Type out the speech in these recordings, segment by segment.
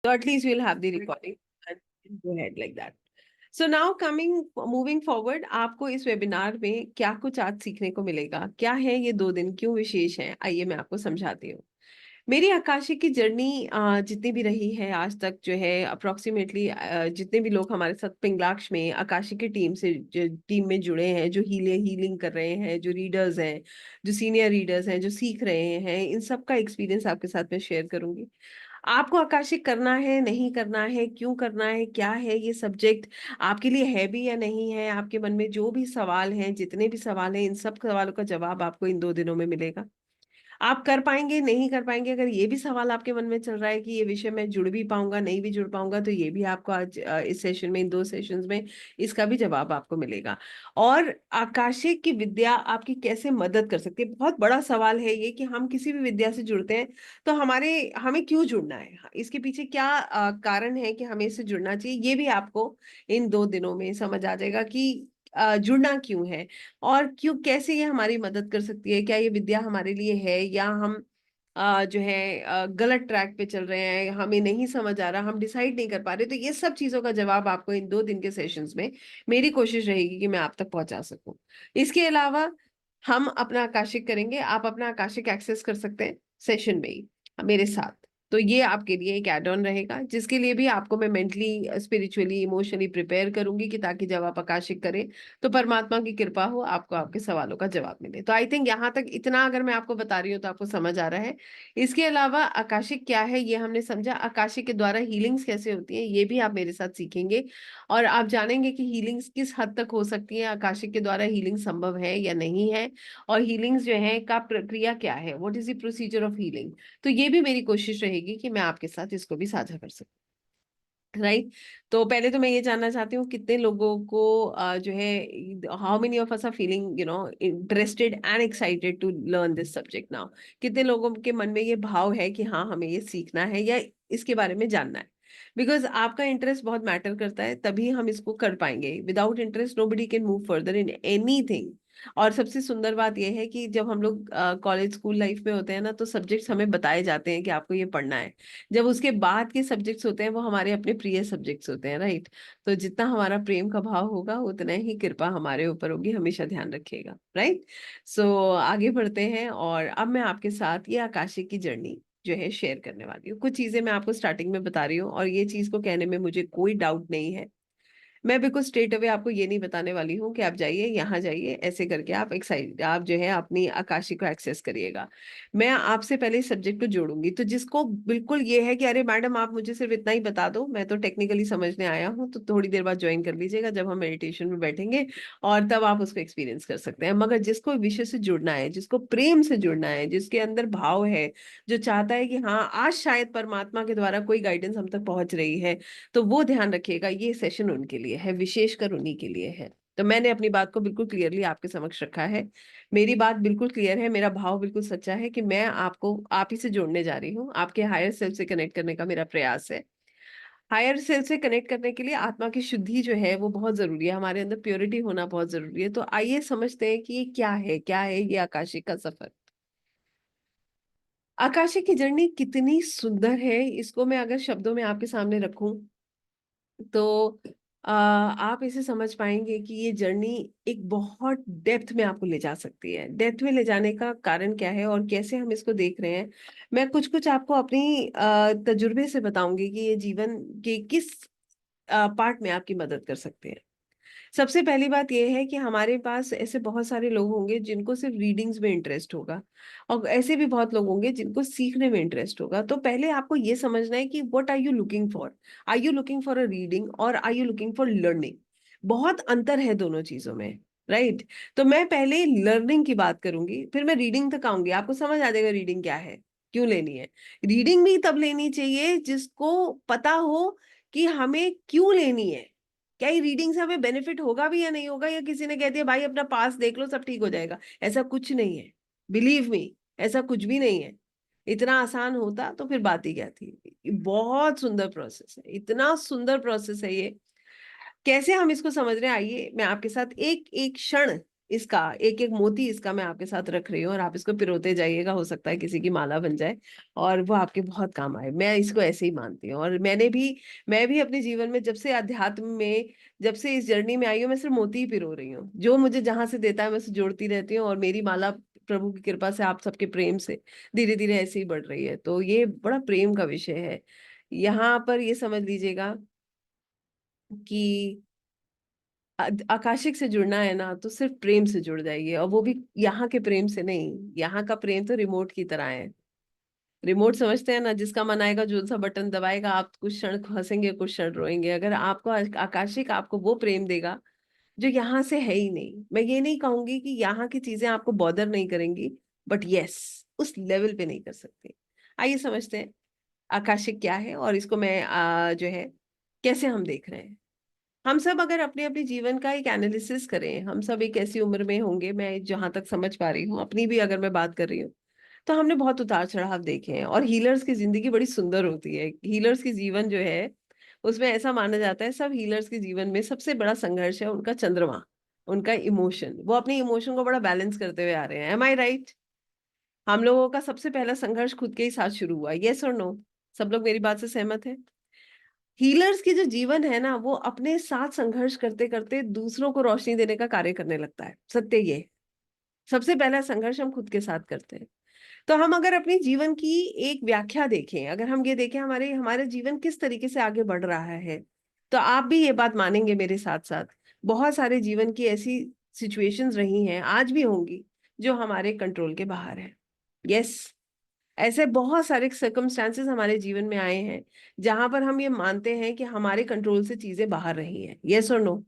So at least we'll have the recording and go ahead like that. So now moving forward, आपको इस webinar में क्या कुछ आज सीखने को मिलेगा, क्या है ये 2 दिन, क्यों विशेष है, आइए मैं आपको समझाती हूँ। मेरी आकाशी की जर्नी जितनी भी रही है आज तक, जो है अप्रोक्सीमेटली जितने भी लोग हमारे साथ पिंगलाक्ष में आकाशी की टीम में जुड़े हैं, जो हीलिंग कर रहे हैं, जो रीडर्स हैं, जो सीनियर रीडर्स हैं, जो सीख रहे हैं, इन सब का एक्सपीरियंस आपके साथ में शेयर करूंगी। आपको आकाशिक करना है, नहीं करना है, क्यों करना है, क्या है ये सब्जेक्ट, आपके लिए है भी या नहीं है, आपके मन में जो भी सवाल हैं, जितने भी सवाल हैं, इन सब सवालों का जवाब आपको इन 2 दिनों में मिलेगा। आप कर पाएंगे, नहीं कर पाएंगे, अगर ये भी सवाल आपके मन में चल रहा है कि ये विषय में जुड़ भी पाऊंगा, नहीं भी जुड़ पाऊंगा, तो ये भी आपको आज इस सेशन में, इन 2 सेशंस में इसका भी जवाब आपको मिलेगा। और आकाशिक की विद्या आपकी कैसे मदद कर सकती है, बहुत बड़ा सवाल है ये कि हम किसी भी विद्या से जुड़ते हैं तो हमें क्यों जुड़ना है, इसके पीछे क्या कारण है कि हमें इससे जुड़ना चाहिए, ये भी आपको इन 2 दिनों में समझ आ जाएगा कि जुड़ना क्यों है और क्यों, कैसे ये हमारी मदद कर सकती है, क्या ये विद्या हमारे लिए है या हम जो है गलत ट्रैक पे चल रहे हैं, हमें नहीं समझ आ रहा, हम डिसाइड नहीं कर पा रहे। तो ये सब चीजों का जवाब आपको इन 2 दिन के सेशंस में मेरी कोशिश रहेगी कि मैं आप तक पहुंचा सकूं। इसके अलावा हम अपना आकाशिक करेंगे, आप अपना आकाशिक एक्सेस कर सकते हैं सेशन में ही मेरे साथ। तो ये आपके लिए एक एड ऑन रहेगा, जिसके लिए भी आपको मैं मेंटली, स्पिरिचुअली, इमोशनली प्रिपेयर करूंगी कि ताकि जब आप आकाशिक करें तो परमात्मा की कृपा हो, आपको आपके सवालों का जवाब मिले। तो आई थिंक यहाँ तक इतना अगर मैं आपको बता रही हूँ तो आपको समझ आ रहा है। इसके अलावा आकाशिक क्या है ये हमने समझा, आकाशिक के द्वारा हीलिंग्स कैसे होती है ये भी आप मेरे साथ सीखेंगे, और आप जानेंगे कि हीलिंग्स किस हद तक हो सकती है, आकाशिक के द्वारा हीलिंग संभव है या नहीं है, और हीलिंग्स जो है का प्रक्रिया क्या है, what is the procedure of healing. तो ये भी मेरी कोशिश रहेगी कि मैं आपके साथ इसको भी साझा कर सकूं। राइट। तो पहले तो मैं ये जानना चाहती हूँ कितने लोगों को जो है, how many of us are feeling interested and excited to learn this subject now. कितने लोगों के मन में ये भाव है कि हाँ हमें ये सीखना है या इसके बारे में जानना है। बिकॉज आपका इंटरेस्ट बहुत मैटर करता है, तभी हम इसको कर पाएंगे। Without interest nobody can move further in anything. और सबसे सुंदर बात यह है कि जब हम लोग कॉलेज स्कूल लाइफ में होते हैं ना, तो सब्जेक्ट्स हमें बताए जाते हैं कि आपको ये पढ़ना है। जब उसके बाद के सब्जेक्ट्स होते हैं वो हमारे अपने प्रिय सब्जेक्ट्स होते हैं, राइट। तो जितना हमारा प्रेम का भाव होगा उतना ही कृपा हमारे ऊपर होगी, हमेशा ध्यान रखिएगा। राइट। सो आगे बढ़ते हैं, और अब मैं आपके साथ ये आकाशिक की जर्नी जो है शेयर करने वाली हूँ। कुछ चीजें मैं आपको स्टार्टिंग में बता रही हूँ, और ये चीज को कहने में मुझे कोई डाउट नहीं है। मैं बिल्कुल स्ट्रेट अवे आपको ये नहीं बताने वाली हूँ कि आप जाइए यहाँ जाइए, ऐसे करके आप जो है अपनी आकाशी को एक्सेस करिएगा। मैं आपसे पहले सब्जेक्ट को जोड़ूंगी, तो जिसको बिल्कुल ये है कि अरे मैडम आप मुझे सिर्फ इतना ही बता दो, मैं तो टेक्निकली समझने आया हूँ, तो थोड़ी देर बाद ज्वाइन कर लीजिएगा जब हम मेडिटेशन में बैठेंगे, और तब आप उसको एक्सपीरियंस कर सकते हैं। मगर जिसको विषय से जुड़ना है, जिसको प्रेम से जुड़ना है, जिसके अंदर भाव है, जो चाहता है कि हाँ आज शायद परमात्मा के द्वारा कोई गाइडेंस हम तक पहुंच रही है, तो वो ध्यान रखिएगा, ये सेशन उनके लिए है, विशेषकर उन्हीं के लिए है। तो मैंने अपनी बात को बिल्कुल क्लियरली आपके समक्ष रखा है। मेरी बात बिल्कुल क्लियर है, मेरा भाव बिल्कुल सच्चा है कि मैं आपको आप ही से जोड़ने जा रही हूँ, आपके हायर सेल्फ से कनेक्ट करने का मेरा प्रयास है। हायर सेल्फ से कनेक्ट करने के लिए आत्मा की शुद्धि जो है वो बहुत जरूरी है, हमारे अंदर प्योरिटी होना बहुत जरूरी है। तो आइए समझते हैं कि ये क्या है ये आकाशिक का सफर। आकाशिक की जर्नी कितनी सुंदर है, इसको मैं अगर शब्दों में आपके सामने रखूं तो आप इसे समझ पाएंगे कि ये जर्नी एक बहुत डेप्थ में आपको ले जा सकती है। डेप्थ में ले जाने का कारण क्या है और कैसे हम इसको देख रहे हैं, मैं कुछ कुछ आपको अपनी तजुर्बे से बताऊंगी कि ये जीवन के किस पार्ट में आपकी मदद कर सकते हैं। सबसे पहली बात यह है कि हमारे पास ऐसे बहुत सारे लोग होंगे जिनको सिर्फ रीडिंग्स में इंटरेस्ट होगा, और ऐसे भी बहुत लोग होंगे जिनको सीखने में इंटरेस्ट होगा। तो पहले आपको ये समझना है कि what are you looking for. Are you looking for a reading और are you looking for learning? बहुत अंतर है दोनों चीजों में, राइट। तो मैं पहले लर्निंग की बात करूंगी, फिर मैं रीडिंग तक आऊंगी, आपको समझ आ जाएगा रीडिंग क्या है, क्यों लेनी है। रीडिंग भी तब लेनी चाहिए जिसको पता हो कि हमें क्यों लेनी है, क्या ये रीडिंग से हमें बेनिफिट होगा भी या नहीं होगा, या किसी ने कह दिया भाई अपना पास देख लो सब ठीक हो जाएगा। ऐसा कुछ नहीं है, बिलीव मी, ऐसा कुछ भी नहीं है। इतना आसान होता तो फिर बात ही क्या थी। ये बहुत सुंदर प्रोसेस है, इतना सुंदर प्रोसेस है ये। कैसे हम इसको समझ रहे हैं, आइए मैं आपके साथ एक एक क्षण इसका एक एक मोती इसका मैं आपके साथ रख रही हूँ, और आप इसको पिरोते जाइएगा, हो सकता है किसी की माला बन जाए और वो आपके बहुत काम आए। मैं इसको ऐसे ही मानती हूँ, और मैं भी अपने जीवन में जब से अध्यात्म में, जब से इस जर्नी में आई हूँ, मैं सिर्फ मोती ही पिरो रही हूँ। जो मुझे जहां से देता है मैं उसे जोड़ती रहती हूँ, और मेरी माला प्रभु की कृपा से, आप सबके प्रेम से धीरे धीरे ऐसे ही बढ़ रही है। तो ये बड़ा प्रेम का विषय है। यहाँ पर ये समझ लीजिएगा कि आकाशिक से जुड़ना है ना, तो सिर्फ प्रेम से जुड़ जाइए, और वो भी यहाँ के प्रेम से नहीं। यहाँ का प्रेम तो रिमोट की तरह है। रिमोट समझते हैं ना, जिसका मन आएगा जो सा बटन दबाएगा, आप कुछ क्षण हंसेंगे, कुछ क्षण रोएंगे। अगर आपको आकाशिक आपको वो प्रेम देगा जो यहाँ से है ही नहीं। मैं ये नहीं कहूंगी कि यहाँ की चीजें आपको बॉदर नहीं करेंगी, बट यस, उस लेवल पे नहीं कर सकते। आइए समझते हैं आकाशिक क्या है, और इसको मैं जो है कैसे हम देख रहे हैं। हम सब अगर अपने अपने जीवन का एक एनालिसिस करें, हम सब एक ऐसी उम्र में होंगे, मैं जहां तक समझ पा रही हूँ, अपनी भी अगर मैं बात कर रही हूँ, तो हमने बहुत उतार चढ़ाव देखे हैं। और हीलर्स की जिंदगी बड़ी सुंदर होती है। हीलर्स की जीवन जो है उसमें ऐसा माना जाता है, सब हीलर्स के जीवन में सबसे बड़ा संघर्ष है उनका चंद्रमा, उनका इमोशन। वो अपने इमोशन को बड़ा बैलेंस करते हुए आ रहे हैं। एम आई राइट? हम लोगों का सबसे पहला संघर्ष खुद के ही साथ शुरू हुआ। यस और नो? सब लोग मेरी बात से सहमत है? हीलर्स की जो जीवन है ना, वो अपने साथ संघर्ष करते करते दूसरों को रोशनी देने का कार्य करने लगता है। सत्य ये है। सबसे पहला संघर्ष हम खुद के साथ करते हैं। तो हम अगर अपने जीवन की एक व्याख्या देखें, अगर हम ये देखें हमारे हमारे जीवन किस तरीके से आगे बढ़ रहा है, तो आप भी ये बात मानेंगे मेरे साथ साथ, बहुत सारे जीवन की ऐसी सिचुएशंस रही हैं, आज भी होंगी, जो हमारे कंट्रोल के बाहर है। यस, ऐसे बहुत सारे सर्कमस्टांसेस हमारे जीवन में आए हैं जहां पर हम ये मानते हैं कि हमारे कंट्रोल से चीजें बाहर रही हैं। यस और नो?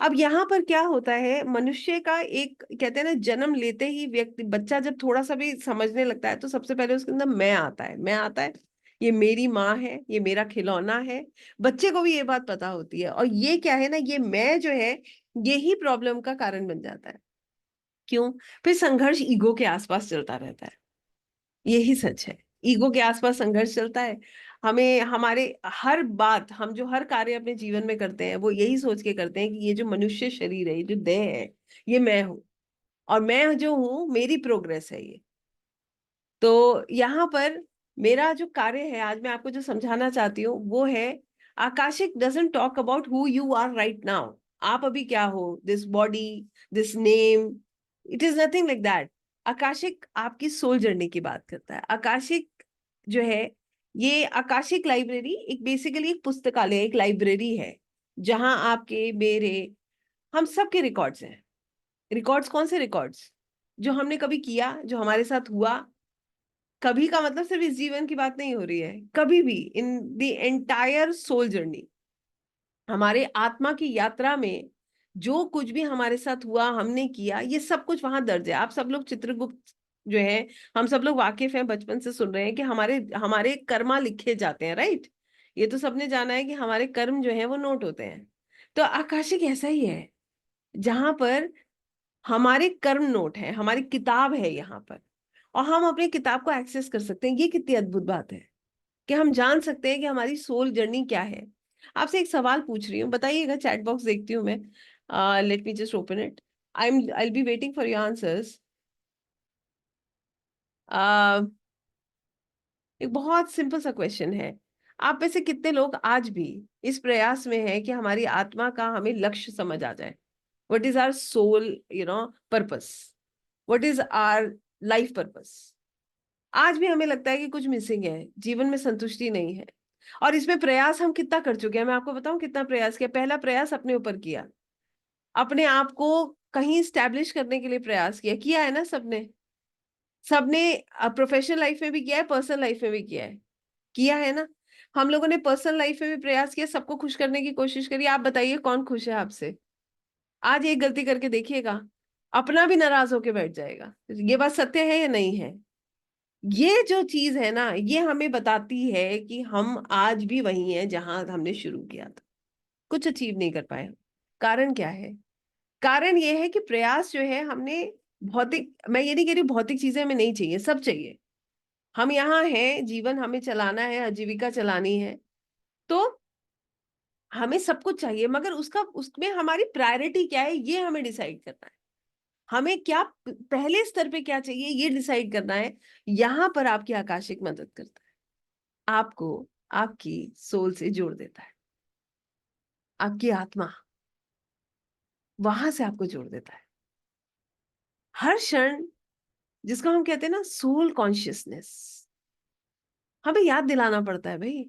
अब यहाँ पर क्या होता है, मनुष्य का एक, कहते हैं ना, जन्म लेते ही व्यक्ति, बच्चा जब थोड़ा सा भी समझने लगता है, तो सबसे पहले उसके अंदर मैं आता है। मैं आता है, ये मेरी माँ है, ये मेरा खिलौना है। बच्चे को भी ये बात पता होती है। और ये क्या है ना, ये मैं जो है, यही प्रॉब्लम का कारण बन जाता है। क्यों? फिर संघर्ष ईगो के आसपास चलता रहता है। यही सच है। ईगो के आसपास संघर्ष चलता है। हमें हमारे हर बात, हम जो हर कार्य अपने जीवन में करते हैं, वो यही सोच के करते हैं कि ये जो मनुष्य शरीर है, ये जो देह है, ये मैं हूं, और मैं जो हूं, मेरी प्रोग्रेस है ये। तो यहाँ पर मेरा जो कार्य है, आज मैं आपको जो समझाना चाहती हूँ वो है, Akashic doesn't talk about who you are right now. आप अभी क्या हो, this body, this name, it is nothing like that. Akashic आपकी सोल जर्नी की बात करता है। आकाशिक जो है, ये आकाशिक लाइब्रेरी एक बेसिकली एक पुस्तकालय, एक लाइब्रेरी है, जहां आपके, मेरे, हम सबके रिकॉर्ड्स हैं। रिकॉर्ड्स कौन से रिकॉर्ड्स? जो हमने कभी किया, जो हमारे साथ हुआ। कभी का मतलब सिर्फ इस जीवन की बात नहीं हो रही है, कभी भी in the entire soul journey, हमारे आत्मा की यात्रा में जो कुछ भी हमारे साथ हुआ, हमने किया, ये सब कुछ वहां दर्ज है। आप सब लोग चित्रगुप्त जो है, हम सब लोग वाकिफ हैं, बचपन से सुन रहे हैं कि हमारे हमारे कर्मा लिखे जाते हैं, राइट? ये तो सबने जाना है कि हमारे कर्म जो है वो नोट होते हैं। तो आकाशिक ऐसा ही है, जहां पर हमारे कर्म नोट है, हमारी किताब है यहाँ पर, और हम अपनी किताब को एक्सेस कर सकते हैं। ये कितनी अद्भुत बात है कि हम जान सकते हैं कि हमारी सोल जर्नी क्या है। आपसे एक सवाल पूछ रही हूँ, बताइएगा। चैट बॉक्स देखती हूँ मैं। Late me just open it. I be waiting for your answers. एक बहुत सिंपल सा क्वेश्चन है। आप में से कितने लोग आज भी इस प्रयास में हैं कि हमारी आत्मा का हमें लक्ष्य समझ आ जाए? What is our soul, purpose? What is our life purpose? आज भी हमें लगता है कि कुछ मिसिंग है, जीवन में संतुष्टि नहीं है। और इसमें प्रयास हम कितना कर चुके हैं, मैं आपको बताऊं कितना प्रयास किया। पहला प्रयास अपने ऊपर किया, अपने आप को कहीं स्टैब्लिश करने के लिए प्रयास किया। किया है ना सबने? सबने प्रोफेशनल लाइफ में भी किया है, पर्सनल लाइफ में भी किया है ना? हम लोगों ने पर्सनल लाइफ में भी प्रयास किया, सबको खुश करने की कोशिश करी। आप बताइए कौन खुश है आपसे? आज एक गलती करके देखिएगा, अपना भी नाराज होके बैठ जाएगा। ये बात सत्य है या नहीं है? ये जो चीज है ना, ये हमें बताती है कि हम आज भी वही हैं जहां हमने शुरू किया था। कुछ अचीव नहीं कर पाए। कारण क्या है? कारण ये है कि प्रयास जो है हमने, भौतिक, मैं ये नहीं कह रही भौतिक चीजें हमें नहीं चाहिए, सब चाहिए। हम यहाँ हैं, जीवन हमें चलाना है, आजीविका चलानी है, तो हमें सब कुछ चाहिए, मगर उसका, उसमें हमारी प्रायोरिटी क्या है, ये हमें डिसाइड करना है। हमें क्या पहले स्तर पे क्या चाहिए ये डिसाइड करना है। यहाँ पर आपकी आकाशिक मदद करता है, आपको आपकी सोल से जोड़ देता है, आपकी आत्मा वहां से आपको जोड़ देता है हर क्षण, जिसको हम कहते हैं ना सोल कॉन्शियसनेस। हमें याद दिलाना पड़ता है भाई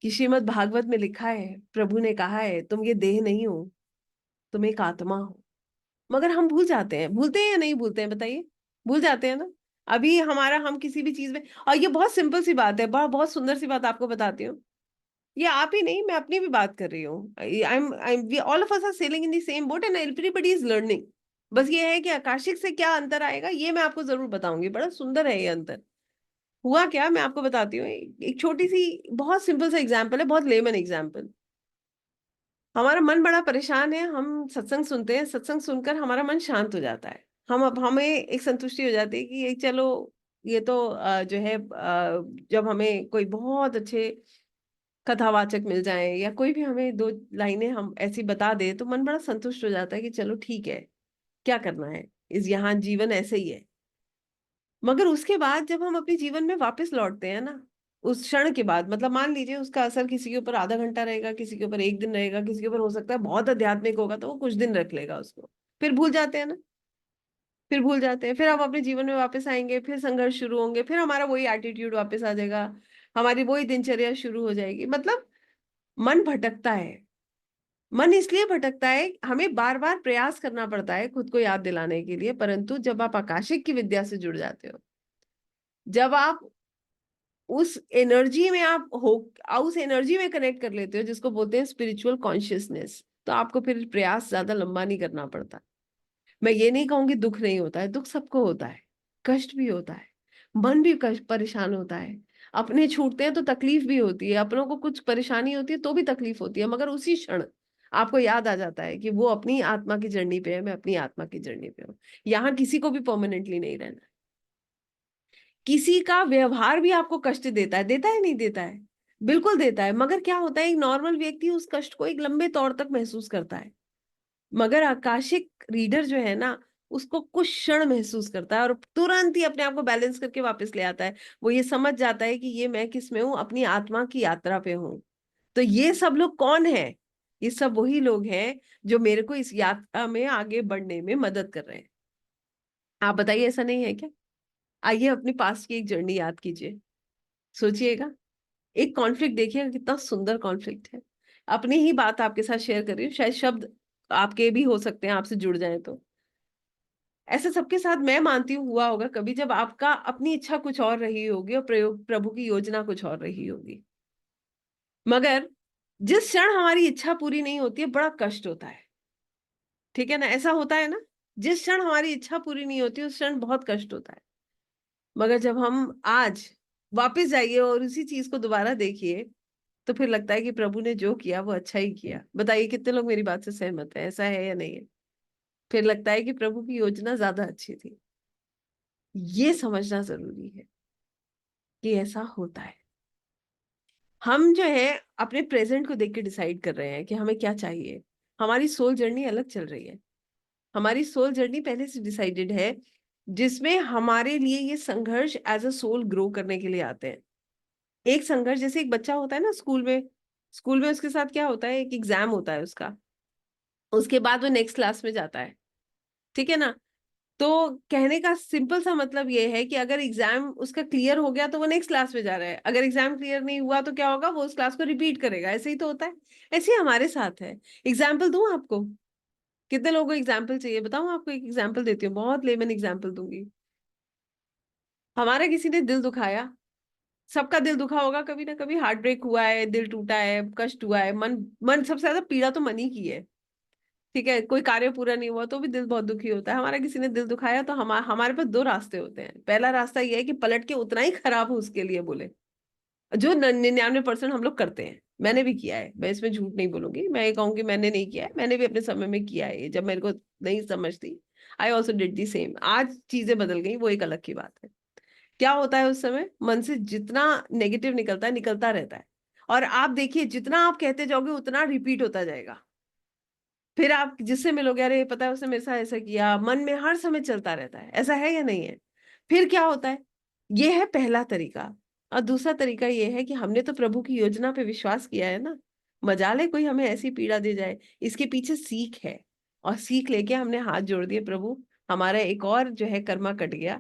कि श्रीमद् भागवत में लिखा है, प्रभु ने कहा है तुम ये देह नहीं हो, तुम एक आत्मा हो। मगर हम भूल जाते हैं, भूलते हैं या नहीं भूलते हैं बताइए? भूल जाते हैं ना। अभी हमारा हम किसी भी चीज में, और ये बहुत सिंपल सी बात है, बहुत सुंदर सी बात आपको बताती हूँ। ये आप ही नहीं, मैं अपनी भी बात कर रही हूँ। I am we all of us are sailing in the same boat and everybody is learning. बस ये है कि आकाशिक से क्या अंतर आएगा ये मैं आपको जरूर बताऊंगी, बड़ा सुंदर है ये अंतर। हुआ क्या मैं आपको बताती हूँ, एक छोटी सी बहुत सिंपल सा एग्जांपल है, बहुत लेमन एग्जांपल। हमारा मन बड़ा परेशान है, हम सत्संग सुनते हैं, सत्संग सुनकर हमारा मन शांत हो जाता है। हम अब हमें एक संतुष्टि हो जाती है कि ये चलो, ये तो जो है जब हमें कोई बहुत अच्छे कथावाचक मिल जाए या कोई भी हमें दो लाइनें हम ऐसी बता दे तो मन बड़ा संतुष्ट हो जाता है कि चलो ठीक है, क्या करना है, इस यहाँ जीवन ऐसे ही है। मगर उसके बाद जब हम अपने जीवन में वापस लौटते हैं ना, उस क्षण के बाद, मतलब मान लीजिए उसका असर किसी के ऊपर आधा घंटा रहेगा, किसी के ऊपर एक दिन रहेगा, किसी के ऊपर हो सकता है बहुत आध्यात्मिक होगा तो वो कुछ दिन रख लेगा उसको, फिर भूल जाते हैं ना। फिर भूल जाते हैं, फिर हम अपने जीवन में वापस आएंगे, फिर संघर्ष शुरू होंगे, फिर हमारा वही एटीट्यूड वापस आ जाएगा, हमारी वही दिनचर्या शुरू हो जाएगी। मतलब मन भटकता है। मन इसलिए भटकता है, हमें बार बार प्रयास करना पड़ता है खुद को याद दिलाने के लिए, परंतु जब आप आकाशिक की विद्या से जुड़ जाते हो, जब आप उस एनर्जी में आप हो, उस एनर्जी में कनेक्ट कर लेते हो जिसको बोलते हैं स्पिरिचुअल कॉन्शियसनेस, तो आपको फिर प्रयास ज्यादा लंबा नहीं करना पड़ता। मैं ये नहीं कहूंगी दुख नहीं होता है, दुख सबको होता है, कष्ट भी होता है, मन भी कष्ट परेशान होता है, अपने छूटते हैं तो तकलीफ भी होती है, अपनों को कुछ परेशानी होती है तो भी तकलीफ होती है, मगर उसी क्षण आपको याद आ जाता है कि वो अपनी आत्मा की जर्नी पे है, मैं अपनी आत्मा की जर्नी पे हूँ। यहाँ किसी को भी परमानेंटली नहीं रहना। किसी का व्यवहार भी आपको कष्ट देता है नहीं देता है? बिल्कुल देता है, मगर क्या होता है, एक नॉर्मल व्यक्ति उस कष्ट को एक लंबे तौर तक महसूस करता है, मगर आकाशिक रीडर जो है ना, उसको कुछ क्षण महसूस करता है और तुरंत ही अपने आप को बैलेंस करके वापस ले आता है। वो ये समझ जाता है कि ये मैं किस में हूँ, अपनी आत्मा की यात्रा पे हूँ। तो ये सब लोग कौन है? ये सब वही लोग हैं जो मेरे को इस यात्रा में आगे बढ़ने में मदद कर रहे हैं। आप बताइए, ऐसा नहीं है क्या? आइए अपने पास की एक जर्नी याद कीजिए, सोचिएगा, एक कॉन्फ्लिक्ट देखिएगा, कितना सुंदर कॉन्फ्लिक्ट है। अपनी ही बात आपके साथ शेयर कर रही हूँ, शायद शब्द आपके भी हो सकते हैं, आपसे जुड़ जाए तो। ऐसा सबके साथ मैं मानती हूँ हुआ होगा कभी, जब आपका अपनी इच्छा कुछ और रही होगी और प्रयोग प्रभु की योजना कुछ और रही होगी। मगर जिस क्षण हमारी इच्छा पूरी नहीं होती है बड़ा कष्ट होता है, ठीक है ना? ऐसा होता है ना, जिस क्षण हमारी इच्छा पूरी नहीं होती उस क्षण बहुत कष्ट होता है। मगर जब हम आज वापस जाइए और उसी चीज को दोबारा देखिए, तो फिर लगता है कि प्रभु ने जो किया वो अच्छा ही किया। बताइए कितने लोग मेरी बात से सहमत हैं, ऐसा है या नहीं है? फिर लगता है कि प्रभु की योजना ज्यादा अच्छी थी। ये समझना जरूरी है कि ऐसा होता है। हम जो है अपने प्रेजेंट को देख के डिसाइड कर रहे हैं कि हमें क्या चाहिए। हमारी सोल जर्नी अलग चल रही है। हमारी सोल जर्नी पहले से डिसाइडेड है, जिसमें हमारे लिए ये संघर्ष एज अ सोल ग्रो करने के लिए आते हैं। एक संघर्ष, जैसे एक बच्चा होता है ना स्कूल में, स्कूल में उसके साथ क्या होता है, एक एग्जाम होता है उसका, उसके बाद वो नेक्स्ट क्लास में जाता है, ठीक है ना? तो कहने का सिंपल सा मतलब ये है कि अगर एग्जाम उसका क्लियर हो गया तो वो नेक्स्ट क्लास में जा रहा है, अगर एग्जाम क्लियर नहीं हुआ तो क्या होगा, वो उस क्लास को रिपीट करेगा। ऐसे ही तो होता है, ऐसे ही हमारे साथ है। एग्जाम्पल दूं आपको? कितने लोगों को एग्जाम्पल चाहिए बताऊं? आपको एक एग्जाम्पल देती हूँ, बहुत लेमन एग्जाम्पल दूंगी। हमारा किसी ने दिल दुखाया, सबका दिल दुखा होगा कभी ना कभी, हार्ट ब्रेक हुआ है, दिल टूटा है, कष्ट हुआ है, मन मन सबसे ज्यादा पीड़ा तो मन ही की है, ठीक है? कोई कार्य पूरा नहीं हुआ तो भी दिल बहुत दुखी होता है। हमारा किसी ने दिल दुखाया तो हमारे पास दो रास्ते होते हैं। पहला रास्ता ये है कि पलट के उतना ही खराब हो उसके लिए बोले, जो 99% हम लोग करते हैं। मैंने भी किया है, मैं इसमें झूठ नहीं बोलूंगी, मैं ये कहूंगी मैंने नहीं किया है, मैंने भी अपने समय में किया है ये, जब मेरे को नहीं समझ थी। I also did the same. आज चीजें बदल गई, वो एक अलग की बात है। क्या होता है उस समय, मन से जितना नेगेटिव निकलता है निकलता रहता है, और आप देखिए जितना आप कहते जाओगे उतना रिपीट होता जाएगा। फिर आप जिससे मिलोगे, अरे पता है उसने मेरे साथ ऐसा किया, मन में हर समय चलता रहता है, ऐसा है या नहीं है? फिर क्या होता है? ये है पहला तरीका। और दूसरा तरीका ये है कि हमने तो प्रभु की योजना पे विश्वास किया है ना, मजाल है कोई हमें ऐसी पीड़ा दे जाए, इसके पीछे सीख है। और सीख लेके हमने हाथ जोड़ दिए, प्रभु हमारा एक और जो है कर्मा कट गया,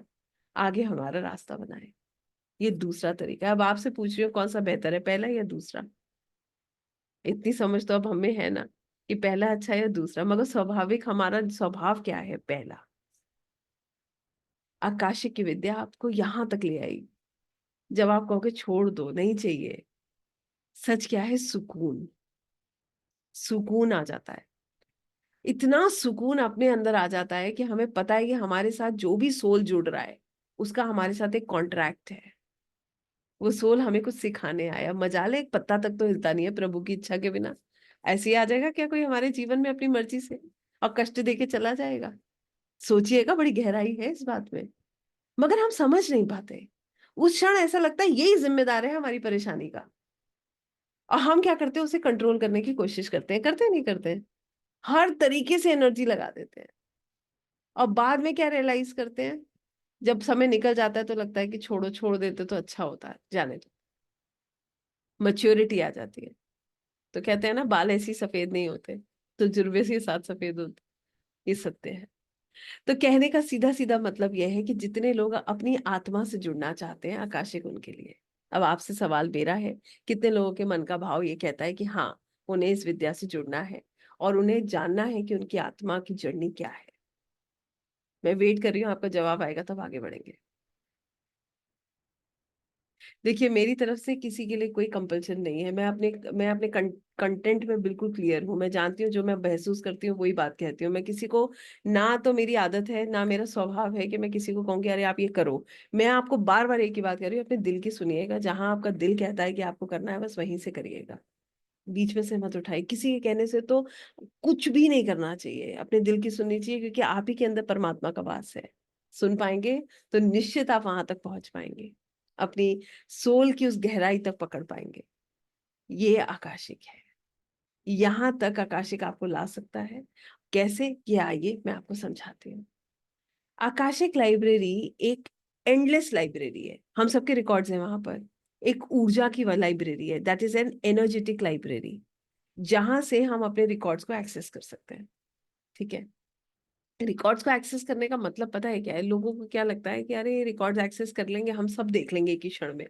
आगे हमारा रास्ता बनाए। ये दूसरा तरीका है। अब आपसे पूछ रही हूँ कौन सा बेहतर है, पहला या दूसरा? इतनी समझ तो अब हमें है ना कि पहला अच्छा है या दूसरा, मगर स्वाभाविक हमारा स्वभाव क्या है? पहला। आकाशिक की विद्या आपको यहां तक ले आई, जब आप कहोगे छोड़ दो नहीं चाहिए, सच क्या है? सुकून। सुकून आ जाता है, इतना सुकून अपने अंदर आ जाता है कि हमें पता है कि हमारे साथ जो भी सोल जुड़ रहा है उसका हमारे साथ एक कॉन्ट्रैक्ट है। वो सोल हमें कुछ सिखाने आया, मजाल है एक पत्ता तक तो हिलता नहीं है प्रभु की इच्छा के बिना। ऐसे ही आ जाएगा क्या कोई हमारे जीवन में अपनी मर्जी से और कष्ट देके चला जाएगा? सोचिएगा, बड़ी गहराई है इस बात में, मगर हम समझ नहीं पाते। उस क्षण ऐसा लगता है यही जिम्मेदार है हमारी परेशानी का, और हम क्या करते हैं? उसे कंट्रोल करने की कोशिश करते हैं, करते नहीं करते हैं? हर तरीके से एनर्जी लगा देते हैं, और बाद में क्या रियलाइज करते हैं? जब समय निकल जाता है तो लगता है कि छोड़ो, छोड़ देते तो अच्छा होता है, जाने दो। मैच्योरिटी आ जाती है। तो कहते हैं ना, बाल ऐसे ही सफेद नहीं होते, तजुर्बे से साथ सफेद होते। ये सत्य है। तो कहने का सीधा सीधा मतलब यह है कि जितने लोग अपनी आत्मा से जुड़ना चाहते हैं आकाशिक, उनके लिए अब आपसे सवाल मेरा है, कितने लोगों के मन का भाव ये कहता है कि हाँ, उन्हें इस विद्या से जुड़ना है और उन्हें जानना है कि उनकी आत्मा की जर्नी क्या है? मैं वेट कर रही हूँ, आपका जवाब आएगा तब आगे बढ़ेंगे। देखिए, मेरी तरफ से किसी के लिए कोई कंपल्शन नहीं है। मैं अपने कंटेंट में बिल्कुल क्लियर हूँ। मैं जानती हूँ जो मैं महसूस करती हूँ वही बात कहती हूँ। मैं किसी को, ना तो मेरी आदत है ना मेरा स्वभाव है कि मैं किसी को कहूँ कि अरे आप ये करो। मैं आपको बार बार एक ही बात कर रही हूँ, अपने दिल की सुनिएगा। जहां आपका दिल कहता है कि आपको करना है, बस वहीं से करिएगा। बीच में से मत उठाइए, किसी के कहने से तो कुछ भी नहीं करना चाहिए। अपने दिल की सुननी चाहिए, क्योंकि आप ही के अंदर परमात्मा का वास है। सुन पाएंगे तो निश्चित आप वहां तक पहुंच पाएंगे, अपनी सोल की उस गहराई तक पकड़ पाएंगे। ये आकाशिक है। यहां तक आकाशिक आपको ला सकता है। कैसे? ये आइए मैं आपको समझाती हूँ। आकाशिक लाइब्रेरी एक एंडलेस लाइब्रेरी है, हम सबके रिकॉर्ड्स हैं वहां पर। एक ऊर्जा की लाइब्रेरी है, that is an energetic library, जहां से हम अपने रिकॉर्ड्स को एक्सेस कर सकते हैं। ठीक है? रिकॉर्ड्स को एक्सेस करने का मतलब पता है क्या है? लोगों को क्या लगता है कि अरे रिकॉर्ड्स एक्सेस कर लेंगे, हम सब देख लेंगे एक ही क्षण में।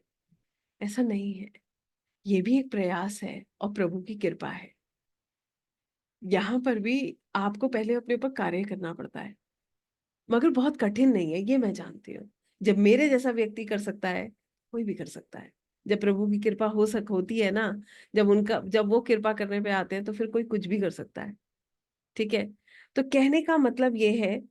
ऐसा नहीं है। ये भी एक प्रयास है और प्रभु की कृपा है। यहाँ पर भी आपको पहले अपने ऊपर कार्य करना पड़ता है, मगर बहुत कठिन नहीं है, ये मैं जानती हूँ। जब मेरे जैसा व्यक्ति कर सकता है, कोई भी कर सकता है। जब प्रभु की कृपा होती है ना, जब वो कृपा करने पे आते हैं तो फिर कोई कुछ भी कर सकता है। ठीक है? तो कहने का मतलब ये है।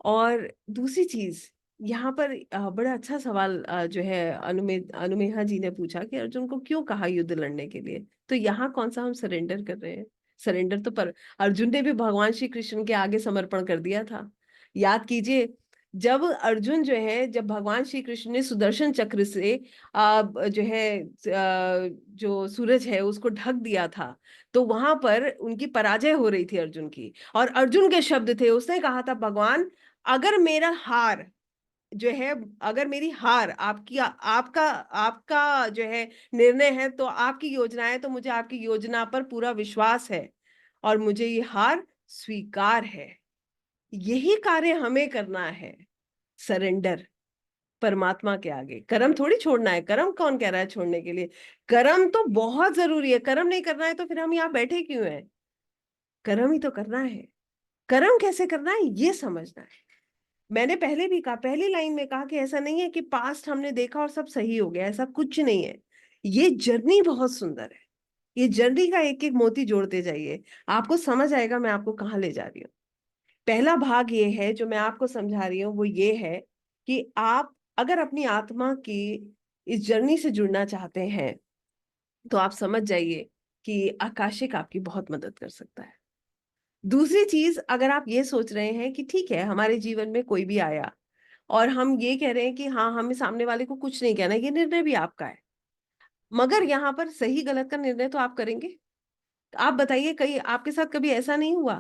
और दूसरी चीज, यहाँ पर बड़ा अच्छा सवाल जो है अनुमेहा जी ने पूछा कि अर्जुन को क्यों कहा युद्ध लड़ने के लिए। तो यहाँ कौन सा हम सरेंडर कर रहे हैं? सरेंडर तो पर अर्जुन ने भी भगवान श्री कृष्ण के आगे समर्पण कर दिया था। याद कीजिए, जब अर्जुन जो है, जब भगवान श्री कृष्ण ने सुदर्शन चक्र से जो है जो सूरज है उसको ढक दिया था, तो वहां पर उनकी पराजय हो रही थी अर्जुन की। और अर्जुन के शब्द थे, उसने कहा था, भगवान अगर मेरा हार जो है, अगर मेरी हार आपकी आपका आपका जो है निर्णय है, तो आपकी योजना है, तो मुझे आपकी योजना पर पूरा विश्वास है और मुझे ये हार स्वीकार है। यही कार्य हमें करना है, सरेंडर परमात्मा के आगे। कर्म थोड़ी छोड़ना है, कर्म कौन कह रहा है छोड़ने के लिए? कर्म तो बहुत जरूरी है। कर्म नहीं करना है तो फिर हम यहाँ बैठे क्यों हैं? कर्म ही तो करना है। कर्म कैसे करना है ये समझना है। मैंने पहले भी कहा, पहली लाइन में कहा कि ऐसा नहीं है कि पास्ट हमने देखा और सब सही हो गया, ऐसा कुछ नहीं है। ये जर्नी बहुत सुंदर है। ये जर्नी का एक एक मोती जोड़ते जाइए, आपको समझ आएगा मैं आपको कहाँ ले जा रही हूँ। पहला भाग ये है जो मैं आपको समझा रही हूँ, वो ये है कि आप अगर अपनी आत्मा की इस जर्नी से जुड़ना चाहते हैं, तो आप समझ जाइए कि आकाशिक आपकी बहुत मदद कर सकता है। दूसरी चीज, अगर आप ये सोच रहे हैं कि ठीक है हमारे जीवन में कोई भी आया और हम ये कह रहे हैं कि हाँ, हमें सामने वाले को कुछ नहीं कहना, ये निर्णय भी आपका है, मगर यहाँ पर सही गलत का निर्णय तो आप करेंगे। आप बताइए, कहीं आपके साथ कभी ऐसा नहीं हुआ?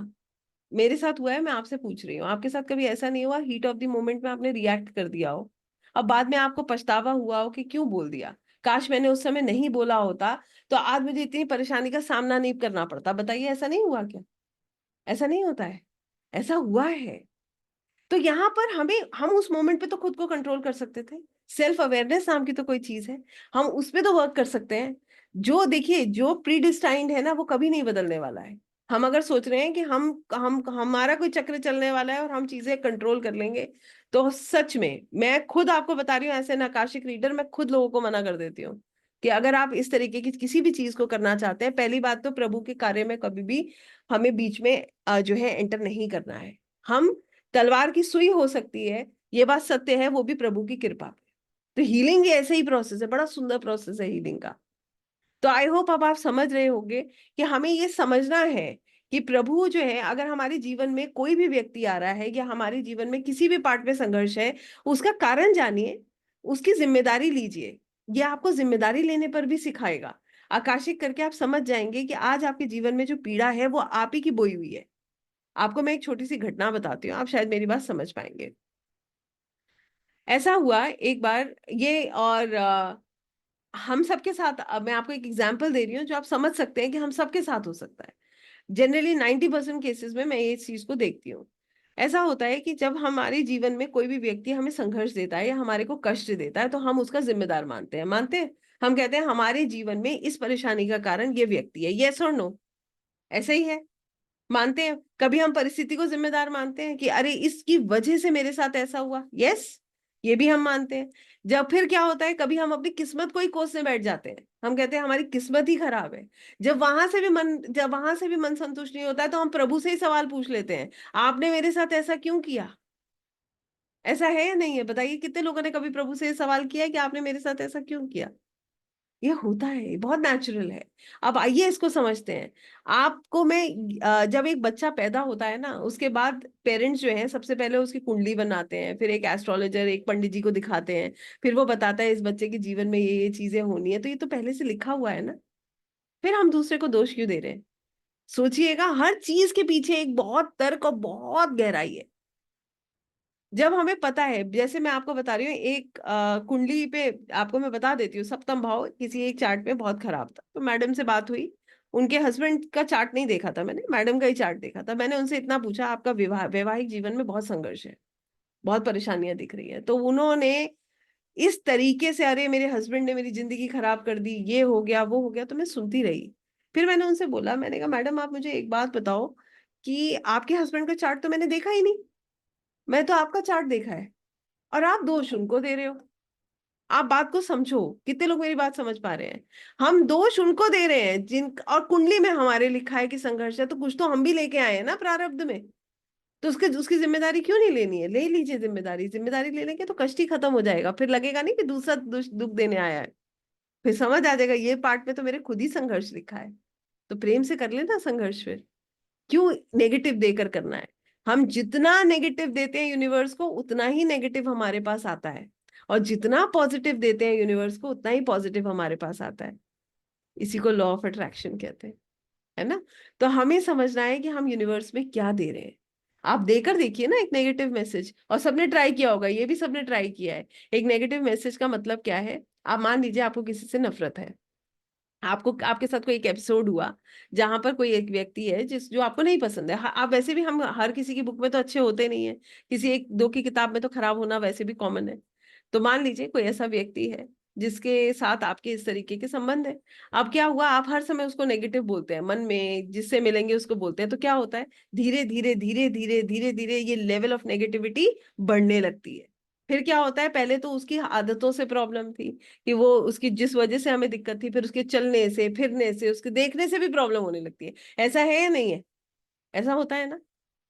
मेरे साथ हुआ है, मैं आपसे पूछ रही हूँ, आपके साथ कभी ऐसा नहीं हुआ हीट ऑफ द मोमेंट में आपने रिएक्ट कर दिया हो, अब बाद में आपको पछतावा हुआ हो कि क्यों बोल दिया, काश मैंने उस समय नहीं बोला होता तो आज मुझे इतनी परेशानी का सामना नहीं करना पड़ता? बताइए, ऐसा नहीं हुआ क्या? ऐसा नहीं होता है? ऐसा हुआ है। तो यहाँ पर हम उस मोमेंट पे तो खुद को कंट्रोल कर सकते थे। सेल्फ अवेयरनेस नाम की तो कोई चीज है, हम उस पे तो वर्क कर सकते हैं। जो देखिए, जो प्रीडिस्टाइंड है ना, वो कभी नहीं बदलने वाला है। हम अगर सोच रहे हैं कि हम हमारा कोई चक्र चलने वाला है और हम चीजें कंट्रोल कर लेंगे, तो सच में मैं खुद आपको बता रही हूँ, ऐसे नकाशिक रीडर, मैं खुद लोगों को मना कर देती हूँ कि अगर आप इस तरीके की किसी भी चीज को करना चाहते हैं, पहली बात तो प्रभु के कार्य में कभी भी हमें बीच में जो है एंटर नहीं करना है। हम तलवार की सुई हो सकती है, ये बात सत्य है, वो भी प्रभु की कृपा पे। तो हीलिंग ये ऐसे ही प्रोसेस है, बड़ा सुंदर प्रोसेस है हीलिंग का। तो आई होप अब आप समझ रहे होंगे कि हमें ये समझना है कि प्रभु जो है, अगर हमारे जीवन में कोई भी व्यक्ति आ रहा है या हमारे जीवन में किसी भी पार्ट में संघर्ष है, उसका कारण जानिए, उसकी जिम्मेदारी लीजिए। ये आपको जिम्मेदारी लेने पर भी सिखाएगा। आकाशिक करके आप समझ जाएंगे कि आज आपके जीवन में जो पीड़ा है वो आप ही की बोई हुई है। आपको मैं एक छोटी सी घटना बताती हूँ, आप शायद मेरी बात समझ पाएंगे। ऐसा हुआ एक बार, ये और हम सबके साथ, मैं आपको एक एग्जांपल दे रही हूँ जो आप समझ सकते हैं कि हम सबके साथ हो सकता है। जनरली 90% केसेस में मैं ये चीज को देखती हूँ। ऐसा होता है कि जब हमारे जीवन में कोई भी व्यक्ति हमें संघर्ष देता है या हमारे को कष्ट देता है, तो हम उसका जिम्मेदार मानते हैं। हम कहते हैं हमारे जीवन में इस परेशानी का कारण ये व्यक्ति है। यस और नो? ऐसा ही है, मानते हैं। कभी हम परिस्थिति को जिम्मेदार मानते हैं कि अरे इसकी वजह से मेरे साथ ऐसा हुआ। यस, ये भी हम मानते हैं। जब फिर क्या होता है, कभी हम अपनी किस्मत को ही कोसने बैठ जाते हैं, हम कहते हैं हमारी किस्मत ही खराब है। जब वहां से भी मन संतुष्ट नहीं होता है, तो हम प्रभु से ही सवाल पूछ लेते हैं, आपने मेरे साथ ऐसा क्यों किया? ऐसा है या नहीं है? बताइए, कितने लोगों ने कभी प्रभु से ये सवाल किया है कि आपने मेरे साथ ऐसा क्यों किया? ये होता है, ये बहुत नेचुरल है। अब आइए इसको समझते हैं। आपको मैं जब एक बच्चा पैदा होता है ना, उसके बाद पेरेंट्स जो हैं सबसे पहले उसकी कुंडली बनाते हैं, फिर एक एस्ट्रोलॉजर, एक पंडित जी को दिखाते हैं, फिर वो बताता है इस बच्चे के जीवन में ये चीजें होनी है, तो ये तो पहले से लिखा हुआ है ना। फिर हम दूसरे को दोष क्यों दे रहे हैं? सोचिएगा, हर चीज के पीछे एक बहुत तर्क और बहुत गहराई है। जब हमें पता है, जैसे मैं आपको बता रही हूँ, एक कुंडली पे आपको मैं बता देती हूँ, सप्तम भाव किसी एक चार्ट में बहुत खराब था, तो मैडम से बात हुई। उनके हस्बैंड का चार्ट नहीं देखा था मैंने, मैडम का ही चार्ट देखा था। मैंने उनसे इतना पूछा, आपका वैवाहिक जीवन में बहुत संघर्ष है, बहुत परेशानियां दिख रही है। तो उन्होंने इस तरीके से, अरे मेरे हस्बैंड ने मेरी जिंदगी खराब कर दी, ये हो गया वो हो गया, तो मैं सुनती रही। फिर मैंने उनसे बोला, मैंने कहा मैडम आप मुझे एक बात बताओ कि आपके हस्बैंड का चार्ट तो मैंने देखा ही नहीं, मैं तो आपका चार्ट देखा है, और आप दोष उनको दे रहे हो। आप बात को समझो, कितने लोग मेरी बात समझ पा रहे हैं? हम दोष उनको दे रहे हैं जिन, और कुंडली में हमारे लिखा है कि संघर्ष है, तो कुछ तो हम भी लेके आए हैं ना प्रारब्ध में। तो उसके उसकी जिम्मेदारी क्यों नहीं लेनी है? ले लीजिए जिम्मेदारी। जिम्मेदारी ले लेंगे तो कष्ट ही खत्म हो जाएगा, फिर लगेगा नहीं कि दूसरा दुख देने आया है। फिर समझ आ जाएगा ये पार्ट में तो मेरे खुद ही संघर्ष लिखा है। तो प्रेम से कर लेना संघर्ष फिर, क्यों नेगेटिव देकर करना है? हम जितना नेगेटिव देते हैं यूनिवर्स को, उतना ही नेगेटिव हमारे पास आता है, और जितना पॉजिटिव देते हैं यूनिवर्स को, उतना ही पॉजिटिव हमारे पास आता है। इसी को लॉ ऑफ अट्रैक्शन कहते हैं, है ना? तो हमें समझना है कि हम यूनिवर्स में क्या दे रहे हैं। आप देकर देखिए ना एक नेगेटिव मैसेज, और सबने ट्राई किया होगा, ये भी सबने ट्राई किया है। एक नेगेटिव मैसेज का मतलब क्या है? आप मान लीजिए आपको किसी से नफरत है, आपको, आपके साथ कोई एक एपिसोड हुआ जहां पर कोई एक व्यक्ति है जिस जो आपको नहीं पसंद है। आप वैसे भी, हम हर किसी की बुक में तो अच्छे होते नहीं है, किसी एक दो की किताब में तो खराब होना वैसे भी कॉमन है। तो मान लीजिए कोई ऐसा व्यक्ति है जिसके साथ आपके इस तरीके के संबंध है। अब क्या हुआ, आप हर समय उसको नेगेटिव बोलते हैं, मन में जिससे मिलेंगे उसको बोलते हैं, तो क्या होता है, धीरे धीरे धीरे धीरे धीरे धीरे ये लेवल ऑफ नेगेटिविटी बढ़ने लगती है। फिर क्या होता है, पहले तो उसकी आदतों से प्रॉब्लम थी कि वो, उसकी जिस वजह से हमें दिक्कत थी, फिर उसके चलने से, फिरने से, उसके देखने से भी प्रॉब्लम होने लगती है। ऐसा है या नहीं है? ऐसा होता है ना?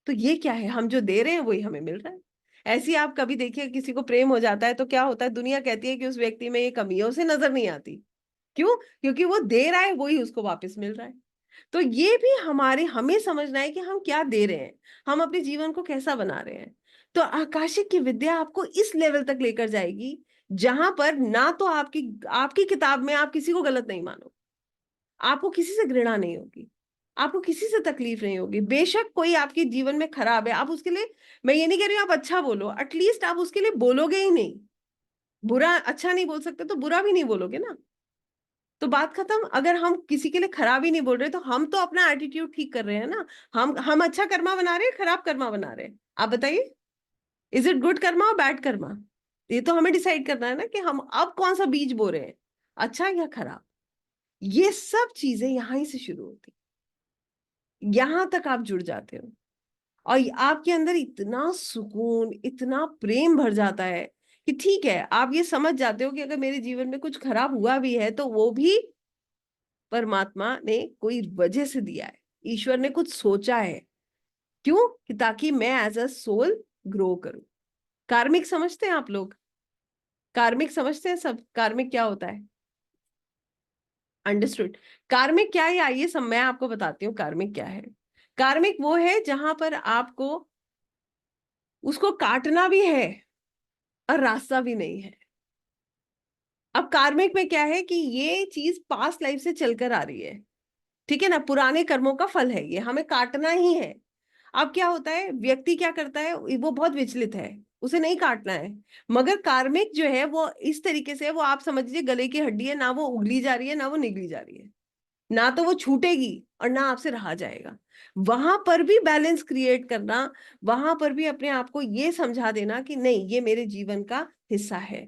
तो ये क्या है, हम जो दे रहे हैं वही हमें मिल रहा है। ऐसे ही आप कभी देखिए, किसी को प्रेम हो जाता है तो क्या होता है, दुनिया कहती है कि उस व्यक्ति में ये कमी है, उसे नजर नहीं आती। क्यों? क्योंकि वो दे रहा है, वही उसको वापस मिल रहा है। तो ये भी हमें समझना है कि हम क्या दे रहे हैं, हम अपने जीवन को कैसा बना रहे हैं। तो आकाशिक की विद्या आपको इस लेवल तक लेकर जाएगी जहां पर ना तो आपकी आपकी किताब में आप किसी को गलत नहीं मानो, आपको किसी से घृणा नहीं होगी। आपको किसी से तकलीफ नहीं होगी। बेशक कोई आपके जीवन में खराब है, आप उसके लिए, मैं ये नहीं कह रही हूँ आप अच्छा बोलो, एटलीस्ट आप उसके लिए बोलोगे ही नहीं। बुरा अच्छा नहीं बोल सकते तो बुरा भी नहीं बोलोगे ना, तो बात खत्म। अगर हम किसी के लिए खराब ही नहीं बोल रहे तो हम तो अपना एटीट्यूड ठीक कर रहे हैं ना। हम अच्छा कर्मा बना रहे हैं, खराब कर्मा बना रहे हैं? आप बताइए, इज इट गुड कर्मा और बैड कर्मा? ये तो हमें डिसाइड करना है ना कि हम अब कौन सा बीज बो रहे हैं, अच्छा या खराब। ये सब चीजें यहां ही से शुरू होती, यहां तक आप जुड़ जाते हो, और आपके अंदर इतना सुकून, इतना प्रेम भर जाता है कि ठीक है, आप ये समझ जाते हो कि अगर मेरे जीवन में कुछ खराब हुआ भी है तो वो भी परमात्मा ने कोई वजह से दिया है, ईश्वर ने कुछ सोचा है। क्यों? कि ताकि मैं एज अ सोल ग्रो करूं। कार्मिक समझते हैं आप लोग? कार्मिक समझते हैं सब? कार्मिक क्या होता है? अंडरस्टूड। कार्मिक क्या है आइए सब मैं आपको बताती हूँ कार्मिक क्या है। कार्मिक वो है जहां पर आपको उसको काटना भी है और रास्ता भी नहीं है। अब कार्मिक में क्या है कि ये चीज पास्ट लाइफ से चलकर आ रही है, ठीक है ना, पुराने कर्मों का फल है, ये हमें काटना ही है। अब क्या होता है, व्यक्ति क्या करता है, वो बहुत विचलित है, उसे नहीं काटना है। मगर कार्मिक जो है वो इस तरीके से है, वो आप समझ लीजिए गले की हड्डी है, ना वो उगली जा रही है ना वो निगली जा रही है, ना तो वो छूटेगी और ना आपसे रहा जाएगा। वहां पर भी बैलेंस क्रिएट करना, वहां पर भी अपने आप को ये समझा देना कि नहीं, ये मेरे जीवन का हिस्सा है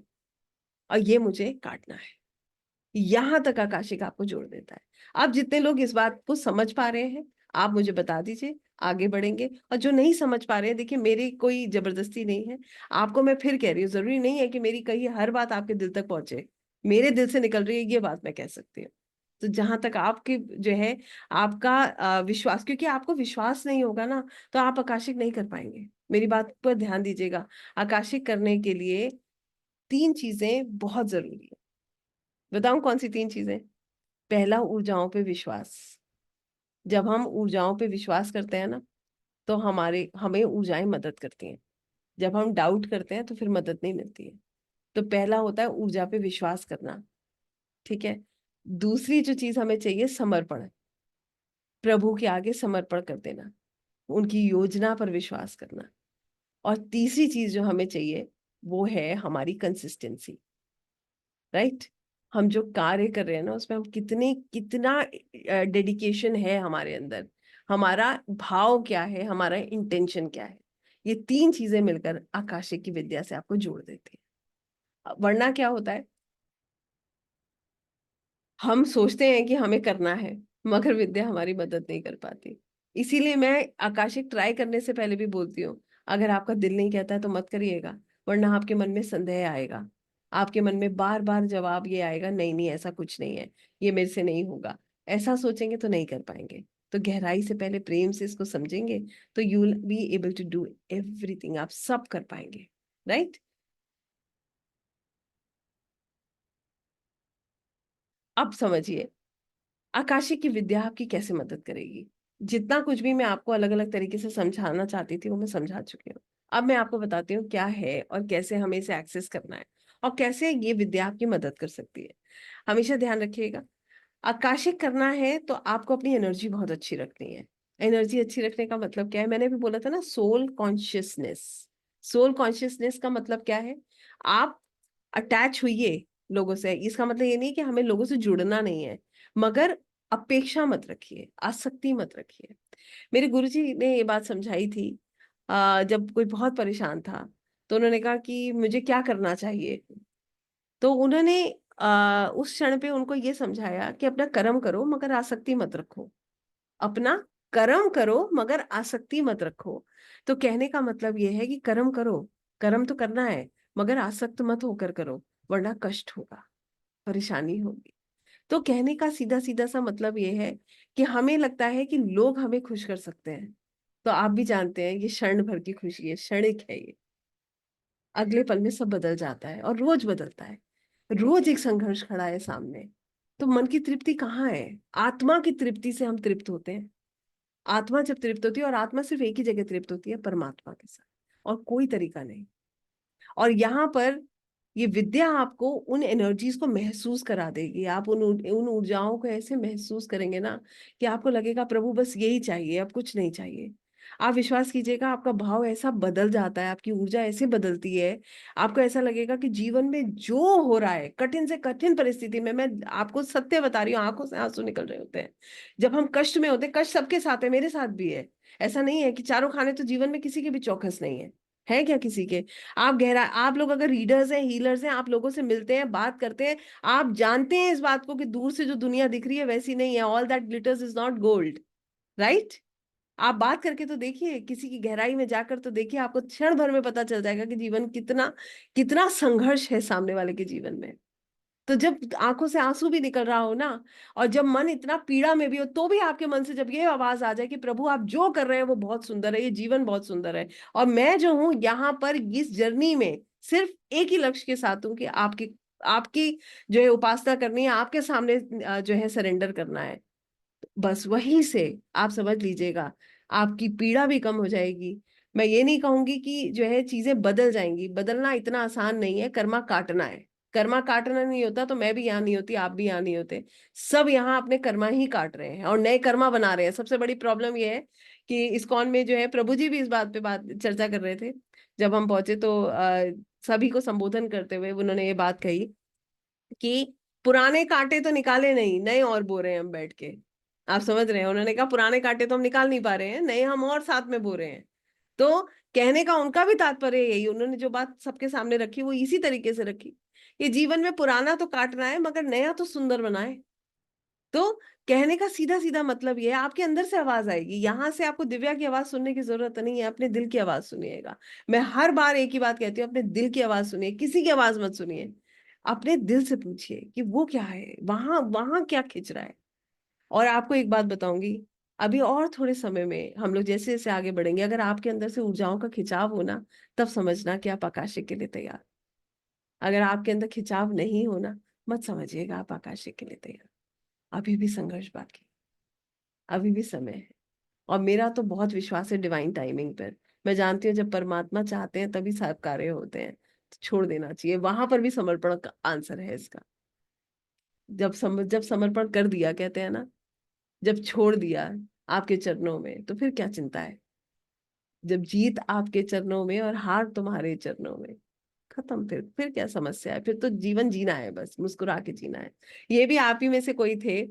और ये मुझे काटना है। यहां तक आकाशिक आपको जोड़ देता है। आप जितने लोग इस बात को समझ पा रहे हैं, आप मुझे बता दीजिए, आगे बढ़ेंगे। और जो नहीं समझ पा रहे हैं, देखिए मेरी कोई जबरदस्ती नहीं है, आपको मैं फिर कह रही हूँ, जरूरी नहीं है कि मेरी कही हर बात आपके दिल तक पहुंचे। मेरे दिल से निकल रही है ये बात मैं कह सकती हूँ। तो जहां तक आपके जो है आपका विश्वास, क्योंकि आपको विश्वास नहीं होगा ना तो आप आकाशिक नहीं कर पाएंगे। मेरी बात पर ध्यान दीजिएगा। आकाशिक करने के लिए 3 चीजें बहुत जरूरी है। बताऊं कौन सी 3 चीजें? पहला, ऊर्जाओं पे विश्वास। जब हम ऊर्जाओं पे विश्वास करते हैं ना तो हमारे हमें ऊर्जाएं मदद करती हैं। जब हम डाउट करते हैं तो फिर मदद नहीं मिलती है। तो पहला होता है ऊर्जा पे विश्वास करना, ठीक है। दूसरी जो चीज हमें चाहिए, समर्पण, प्रभु के आगे समर्पण कर देना, उनकी योजना पर विश्वास करना। और तीसरी चीज जो हमें चाहिए वो है हमारी कंसिस्टेंसी, राइट। हम जो कार्य कर रहे हैं ना उसमें हम कितना डेडिकेशन है हमारे अंदर, हमारा भाव क्या है, हमारा इंटेंशन क्या है। ये 3 चीजें मिलकर आकाशिक की विद्या से आपको जोड़ देती है। वरना क्या होता है, हम सोचते हैं कि हमें करना है मगर विद्या हमारी मदद नहीं कर पाती। इसीलिए मैं आकाशिक ट्राई करने से पहले भी बोलती हूँ, अगर आपका दिल नहीं कहता है तो मत करिएगा, वरना आपके मन में संदेह आएगा। आपके मन में बार बार जवाब ये आएगा, नहीं नहीं ऐसा कुछ नहीं है, ये मेरे से नहीं होगा। ऐसा सोचेंगे तो नहीं कर पाएंगे। तो गहराई से पहले प्रेम से इसको समझेंगे तो you will be able to do everything, आप सब कर पाएंगे, राइट। अब समझिए आकाशिक की विद्या आपकी कैसे मदद करेगी। जितना कुछ भी मैं आपको अलग अलग तरीके से समझाना चाहती थी वो मैं समझा चुकी हूँ। अब मैं आपको बताती हूँ क्या है और कैसे हमें इसे एक्सेस करना है और कैसे ये विद्या आपकी मदद कर सकती है। हमेशा ध्यान रखिएगा, आकाशिक करना है तो आपको अपनी एनर्जी बहुत अच्छी रखनी है। एनर्जी अच्छी रखने का मतलब क्या है, मैंने भी बोला था ना, सोल कॉन्शियसनेस। सोल कॉन्शियसनेस का मतलब क्या है, आप अटैच हुइए लोगों से। इसका मतलब ये नहीं कि हमें लोगों से जुड़ना नहीं है, मगर अपेक्षा मत रखिए, आसक्ति मत रखिए। मेरे गुरुजी ने ये बात समझाई थी, जब कोई बहुत परेशान था तो उन्होंने कहा कि मुझे क्या करना चाहिए। तो उन्होंने उस क्षण पे उनको ये समझाया कि अपना कर्म करो मगर आसक्ति मत रखो। अपना कर्म करो मगर आसक्ति मत रखो। तो कहने का मतलब ये है कि कर्म करो, कर्म तो करना है, मगर आसक्त मत होकर करो, वरना कष्ट होगा, परेशानी होगी। तो कहने का सीधा सीधा सा मतलब ये है कि हमें लगता है कि लोग हमें खुश कर सकते हैं, तो आप भी जानते हैं ये क्षण भर की खुशी है, क्षणिक है ये, अगले पल में सब बदल जाता है और रोज बदलता है। रोज एक संघर्ष खड़ा है सामने। तो मन की तृप्ति कहाँ है? आत्मा की तृप्ति से हम तृप्त होते हैं। आत्मा जब तृप्त होती है, और आत्मा सिर्फ एक ही जगह तृप्त होती है, परमात्मा के साथ, और कोई तरीका नहीं। और यहाँ पर ये विद्या आपको उन एनर्जीज को महसूस करा देगी। आप उन ऊर्जाओं को ऐसे महसूस करेंगे ना कि आपको लगेगा प्रभु बस यही चाहिए, अब कुछ नहीं चाहिए। आप विश्वास कीजिएगा, आपका भाव ऐसा बदल जाता है, आपकी ऊर्जा ऐसे बदलती है। आपको ऐसा लगेगा कि जीवन में जो हो रहा है, कठिन से कठिन परिस्थिति में, मैं आपको सत्य बता रही हूँ, आंखों से आंसू निकल रहे होते हैं जब हम कष्ट में होते हैं। कष्ट सबके साथ है, मेरे साथ भी है। ऐसा नहीं है कि चारों खाने तो जीवन में किसी के भी चौकस नहीं है क्या किसी के? आप लोग अगर रीडर्स हैं, हीलर्स हैं, आप लोगों से मिलते हैं, बात करते हैं, आप जानते हैं इस बात को कि दूर से जो दुनिया दिख रही है वैसी नहीं है। All that glitters is not gold, right? आप बात करके तो देखिए, किसी की गहराई में जाकर तो देखिए, आपको क्षण भर में पता चल जाएगा कि जीवन कितना कितना संघर्ष है सामने वाले के जीवन में। तो जब आंखों से आंसू भी निकल रहा हो ना, और जब मन इतना पीड़ा में भी हो, तो भी आपके मन से जब ये आवाज आ जाए कि प्रभु आप जो कर रहे हैं वो बहुत सुंदर है, ये जीवन बहुत सुंदर है, और मैं जो हूं यहाँ पर इस जर्नी में सिर्फ एक ही लक्ष्य के साथ हूं कि आपकी आपकी जो है उपासना करनी है, आपके सामने जो है सरेंडर करना है, बस वहीं से आप समझ लीजिएगा आपकी पीड़ा भी कम हो जाएगी। मैं ये नहीं कहूंगी कि जो है चीजें बदल जाएंगी, बदलना इतना आसान नहीं है, कर्मा काटना है। कर्मा काटना नहीं होता तो मैं भी यहाँ नहीं होती, आप भी यहाँ नहीं होते। सब यहाँ अपने कर्मा ही काट रहे हैं और नए कर्मा बना रहे हैं। सबसे बड़ी प्रॉब्लम ये है कि इस्कॉन में जो है प्रभु जी भी इस बात पे बात चर्चा कर रहे थे। जब हम पहुंचे तो सभी को संबोधन करते हुए उन्होंने ये बात कही कि पुराने कांटे तो निकाले नहीं, नए और बो रहे हैं हम बैठ के। आप समझ रहे हैं? उन्होंने कहा पुराने कांटे तो हम निकाल नहीं पा रहे हैं, नए हम और साथ में बो रहे हैं। तो कहने का उनका भी तात्पर्य यही, उन्होंने जो बात सबके सामने रखी वो इसी तरीके से रखी। ये जीवन में पुराना तो काटना है मगर नया तो सुंदर बनाए। तो कहने का सीधा सीधा मतलब ये है, आपके अंदर से आवाज आएगी। यहां से आपको दिव्या की आवाज सुनने की जरूरत नहीं है, अपने दिल की आवाज सुनिएगा। मैं हर बार एक ही बात कहती हूँ, अपने दिल की आवाज सुनिए, किसी की आवाज मत सुनिए। अपने दिल से पूछिए कि वो क्या है, वहां वहां क्या खिंच रहा है। और आपको एक बात बताऊंगी, अभी और थोड़े समय में हम लोग जैसे जैसे आगे बढ़ेंगे, अगर आपके अंदर से ऊर्जाओं का खिंचाव होना, तब समझना कि आप आकाशिक के लिए तैयार। अगर आपके अंदर खिंचाव नहीं होना, मत समझिएगा आप आकाशिक के लिए तैयार। अभी भी संघर्ष बाकी, अभी भी समय है। और मेरा तो बहुत विश्वास है डिवाइन टाइमिंग पर। मैं जानती हूँ जब परमात्मा चाहते हैं तभी सब कार्य होते हैं, तो छोड़ देना चाहिए। वहां पर भी समर्पण का आंसर है इसका। जब समर्पण कर दिया, कहते हैं ना, जब छोड़ दिया आपके चरणों में, तो फिर क्या चिंता है? जब जीत आपके चरणों में और हार तुम्हारे चरणों में, खत्म। फिर क्या समस्या है? फिर तो जीवन जीना है, बस मुस्कुरा के जीना है। ये भी आप ही में से कोई थे,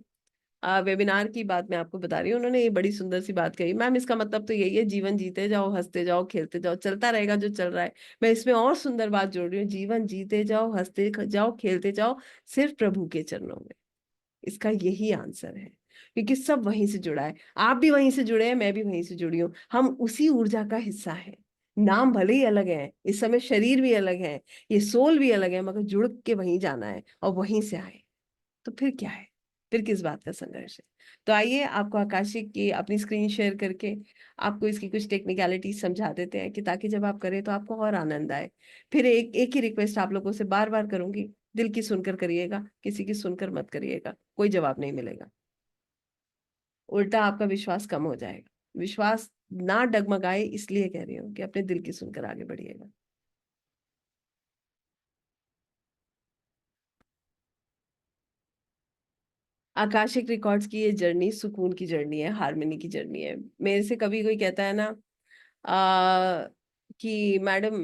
वेबिनार की बात मैं आपको बता रही हूँ, उन्होंने ये बड़ी सुंदर सी बात कही, मैम इसका मतलब तो यही है, जीवन जीते जाओ, हंसते जाओ, खेलते जाओ, चलता रहेगा जो चल रहा है। मैं इसमें और सुंदर बात जोड़ रही हूँ, जीवन जीते जाओ, हंसते जाओ, खेलते जाओ, सिर्फ प्रभु के चरणों में। इसका यही आंसर है, क्योंकि सब वहीं से जुड़ा है। आप भी वहीं से जुड़े हैं, मैं भी वहीं से जुड़ी हूँ, हम उसी ऊर्जा का हिस्सा है। नाम भले ही अलग है, इस समय शरीर भी अलग है, ये सोल भी अलग है, मगर जुड़ के वहीं जाना है और वहीं से आए। तो फिर क्या है? फिर किस बात का संघर्ष है? तो आइए आपको आकाशिक की अपनी स्क्रीन शेयर करके आपको इसकी कुछ टेक्निकलिटी समझा देते हैं, कि ताकि जब आप करें तो आपको और आनंद आए। फिर एक एक ही रिक्वेस्ट आप लोगों से बार बार करूंगी, दिल की सुनकर करिएगा, किसी की सुनकर मत करिएगा, कोई जवाब नहीं मिलेगा। उल्टा आपका विश्वास कम हो जाएगा। विश्वास ना डगमगाए इसलिए कह रही हूँ कि अपने दिल की सुनकर आगे बढ़िएगा। आकाशिक रिकॉर्ड्स की ये जर्नी सुकून की जर्नी है, हारमोनी की जर्नी है। मेरे से कभी कोई कहता है ना कि मैडम,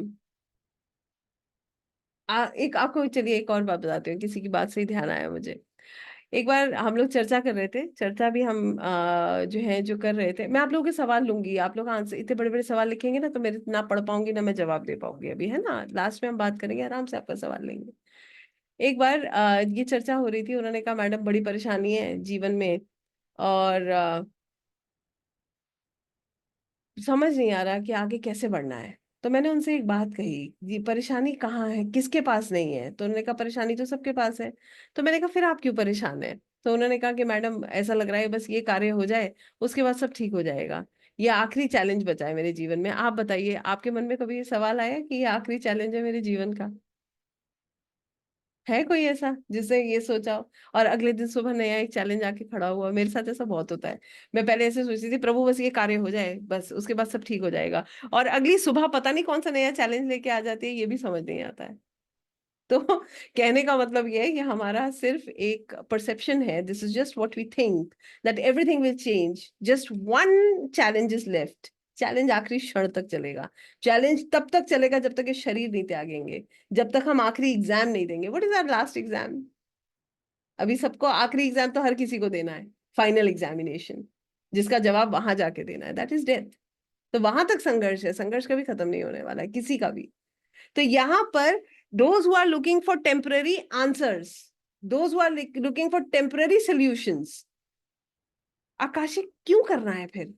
एक आपको, चलिए एक और बात बताती हूँ, किसी की बात से ही ध्यान आया मुझे। एक बार हम लोग चर्चा कर रहे थे, चर्चा भी हम जो है जो कर रहे थे, मैं आप लोगों के सवाल लूंगी, आप लोग आंसर, इतने बड़े बड़े सवाल लिखेंगे ना तो मेरे ना पढ़ पाऊंगी ना मैं जवाब दे पाऊंगी, अभी है ना, लास्ट में हम बात करेंगे, आराम से आपका सवाल लेंगे। एक बार ये चर्चा हो रही थी, उन्होंने कहा मैडम बड़ी परेशानी है जीवन में, और समझ नहीं आ रहा कि आगे कैसे बढ़ना है। तो मैंने उनसे एक बात कही, ये परेशानी कहाँ है, किसके पास नहीं है? तो उन्होंने कहा परेशानी तो सबके पास है। तो मैंने कहा फिर आप क्यों परेशान है? तो उन्होंने कहा कि मैडम ऐसा लग रहा है बस ये कार्य हो जाए, उसके बाद सब ठीक हो जाएगा। ये आखिरी चैलेंज बचा है मेरे जीवन में। आप बताइए, आपके मन में कभी ये सवाल आया कि ये आखिरी चैलेंज है मेरे जीवन का? है कोई ऐसा जिसने ये सोचा हो और अगले दिन सुबह नया एक चैलेंज आके खड़ा हुआ? मेरे साथ ऐसा बहुत होता है। मैं पहले ऐसे सोचती थी प्रभु बस ये कार्य हो जाए, बस उसके बाद सब ठीक हो जाएगा, और अगली सुबह पता नहीं कौन सा नया चैलेंज लेके आ जाती है, ये भी समझ नहीं आता है। तो कहने का मतलब ये है कि हमारा सिर्फ एक परसेप्शन है, this is just what we think, that everything will change, just one challenge is left. Challenge आखिरी क्षण तक चलेगा, चैलेंज तब तक चलेगा जब तक ये शरीर नहीं त्यागेंगे, जब तक हम आखिरी एग्जाम नहीं देंगे। What is our last exam? अभी सबको आखिरी एग्जाम तो हर किसी को देना है, फाइनल एग्जामिनेशन, जिसका जवाब वहां जाके देना है, दैट इज डेथ। तो वहां तक संघर्ष है, संघर्ष कभी खत्म नहीं होने वाला है किसी का भी। तो यहाँ पर those who are looking for temporary answers, those who are looking for temporary solutions, Akashic क्यों करना है फिर?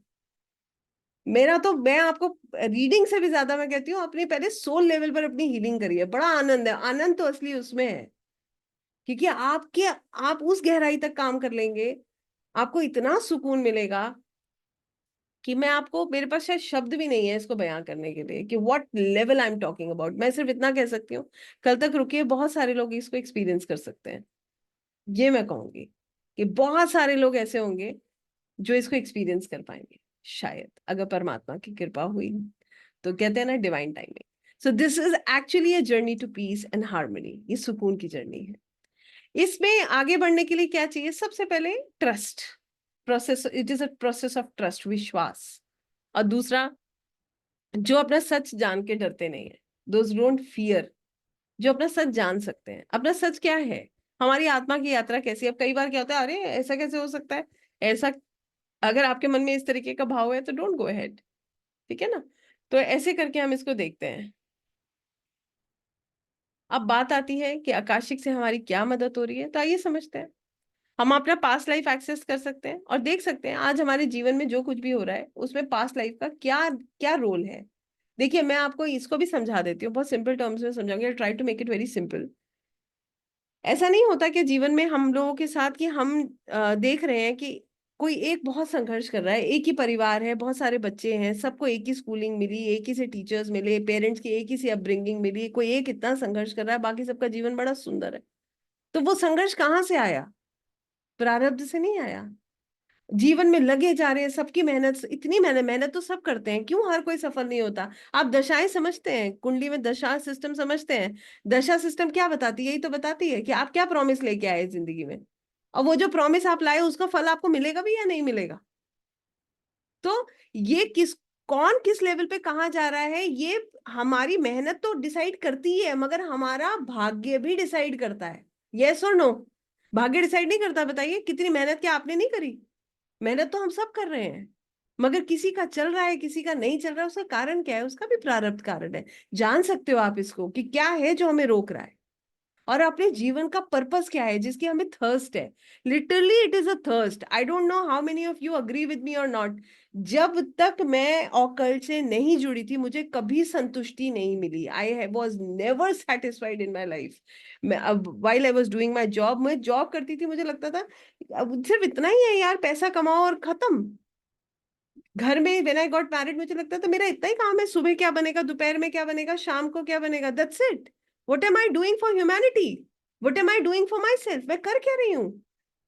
मेरा तो, मैं आपको रीडिंग से भी ज्यादा मैं कहती हूँ, अपनी पहले सोल लेवल पर अपनी हीलिंग करिए। बड़ा आनंद है, आनंद तो असली उसमें है, क्योंकि आप उस गहराई तक काम कर लेंगे, आपको इतना सुकून मिलेगा कि मैं आपको, मेरे पास शायद शब्द भी नहीं है इसको बयां करने के लिए कि what level I am talking about. मैं सिर्फ इतना कह सकती हूँ, कल तक रुकिए, बहुत सारे लोग इसको एक्सपीरियंस कर सकते हैं। ये मैं कहूंगी कि बहुत सारे लोग ऐसे होंगे जो इसको एक्सपीरियंस कर पाएंगे, शायद अगर परमात्मा की कृपा हुई। तो कहते हैं ना, divine timing. So this is actually a journey to peace and harmony, ये सुकून की जर्नी है। इसमें आगे बढ़ने के लिए क्या चाहिए? सबसे पहले trust process, it is a process of trust, विश्वास। और दूसरा, जो अपना सच जान के डरते नहीं है, दोज डोंट फियर, जो अपना सच जान सकते हैं। अपना सच क्या है? हमारी आत्मा की यात्रा कैसी है? अब कई बार क्या होता है, अरे ऐसा कैसे हो सकता है, ऐसा, अगर आपके मन में इस तरीके का भाव है तो डोंट गो अहेड, ठीक है ना? तो ऐसे करके हम इसको देखते हैं। अब बात आती है कि आकाशिक से हमारी क्या मदद हो रही है, तो आइए समझते हैं। हम अपना पास्ट लाइफ एक्सेस कर सकते हैं और देख सकते हैं आज हमारे जीवन में जो कुछ भी हो रहा है उसमें पास्ट लाइफ का क्या क्या रोल है। देखिए, मैं आपको इसको भी समझा देती हूँ, बहुत सिंपल टर्म्स में समझाऊंगी, try to make it very simple. ऐसा नहीं होता कि जीवन में हम लोगों के साथ कि हम देख रहे हैं कि कोई एक बहुत संघर्ष कर रहा है, एक ही परिवार है, बहुत सारे बच्चे हैं, सबको एक ही स्कूलिंग मिली, एक ही से टीचर्स मिले, पेरेंट्स की एक ही सी अपब्रिंगिंग मिली, कोई एक इतना संघर्ष कर रहा है, बाकी सबका जीवन बड़ा सुंदर है। तो वो संघर्ष कहाँ से आया? प्रारब्ध से नहीं आया। जीवन में लगे जा रहे हैं, सबकी मेहनत, इतनी मेहनत, मेहनत तो सब करते हैं, क्यों हर कोई सफल नहीं होता? आप दशाएं समझते हैं, कुंडली में दशा सिस्टम समझते हैं? दशा सिस्टम क्या बताती है? यही तो बताती है कि आप क्या प्रॉमिस लेके आए जिंदगी में, और वो जो प्रॉमिस आप लाए उसका फल आपको मिलेगा भी या नहीं मिलेगा। तो ये कौन किस लेवल पे कहाँ जा रहा है, ये हमारी मेहनत तो डिसाइड करती है, मगर हमारा भाग्य भी डिसाइड करता है। यस और नो? भाग्य डिसाइड नहीं करता? बताइए, कितनी मेहनत क्या आपने नहीं करी? मेहनत तो हम सब कर रहे हैं, मगर किसी का चल रहा है, किसी का नहीं चल रहा है, उसका कारण क्या है? उसका भी प्रारब्ध कारण है। जान सकते हो आप इसको कि क्या है जो हमें रोक रहा है, और अपने जीवन का पर्पस क्या है जिसकी हमें थर्स्ट है। Literally it is a thirst. I don't know how many of you agree with me और नॉट। जब तक मैं ऑकल्ट से नहीं जुड़ी थी, मुझे कभी संतुष्टि नहीं मिली। I was never satisfied in my life. मैं अब while I was doing my job, मैं जॉब करती थी, मुझे लगता था अब सिर्फ इतना ही है यार, पैसा कमाओ और खत्म। घर में व्हेन आई गॉट मैरिड, मुझे लगता था मेरा इतना ही काम है, सुबह क्या बनेगा, दोपहर में क्या बनेगा, शाम को क्या बनेगा, that's it. What am I doing for humanity? What am I doing for myself? मैं कर क्या रही हूँ?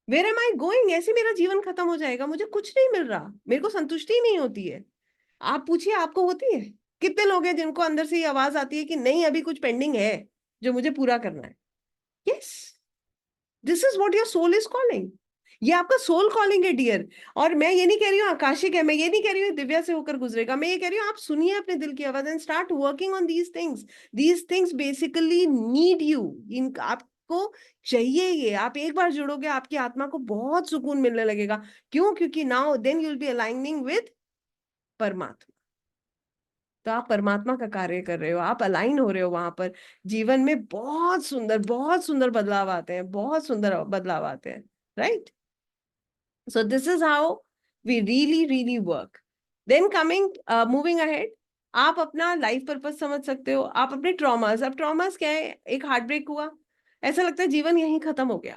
Where am I going? ऐसे मेरा जीवन खत्म हो जाएगा, मुझे कुछ नहीं मिल रहा, मेरे को संतुष्टि नहीं होती है। आप पूछिए, आपको होती है? कितने लोग हैं जिनको अंदर से ये आवाज आती है कि नहीं, अभी कुछ पेंडिंग है जो मुझे पूरा करना है? Yes, this is what your soul is calling. ये आपका सोल कॉलिंग है डियर। और मैं ये नहीं कह रही हूँ आकाशिक है, मैं ये नहीं कह रही हूँ दिव्या से होकर गुजरेगा, मैं ये कह रही हूँ आप सुनिए अपने दिल की आवाज and start working on these things. These things basically need you. इन आपको चाहिए ये। आप एक बार जुड़ोगे, आपकी आत्मा को बहुत सुकून मिलने लगेगा। क्यों? क्योंकि now then you will be aligning with परमात्मा। तो आप परमात्मा का कार्य कर रहे हो, आप अलाइन हो रहे हो वहां पर। जीवन में बहुत सुंदर बदलाव आते हैं, बहुत सुंदर बदलाव आते हैं, right? So this is how we really work. Then moving ahead, आप अपना लाइफ पर्पस समझ सकते हो, आप अपने ट्रॉमास। अब ट्रॉमास क्या है? एक हार्ट ब्रेक हुआ, ऐसा लगता है जीवन यहीं खत्म हो गया।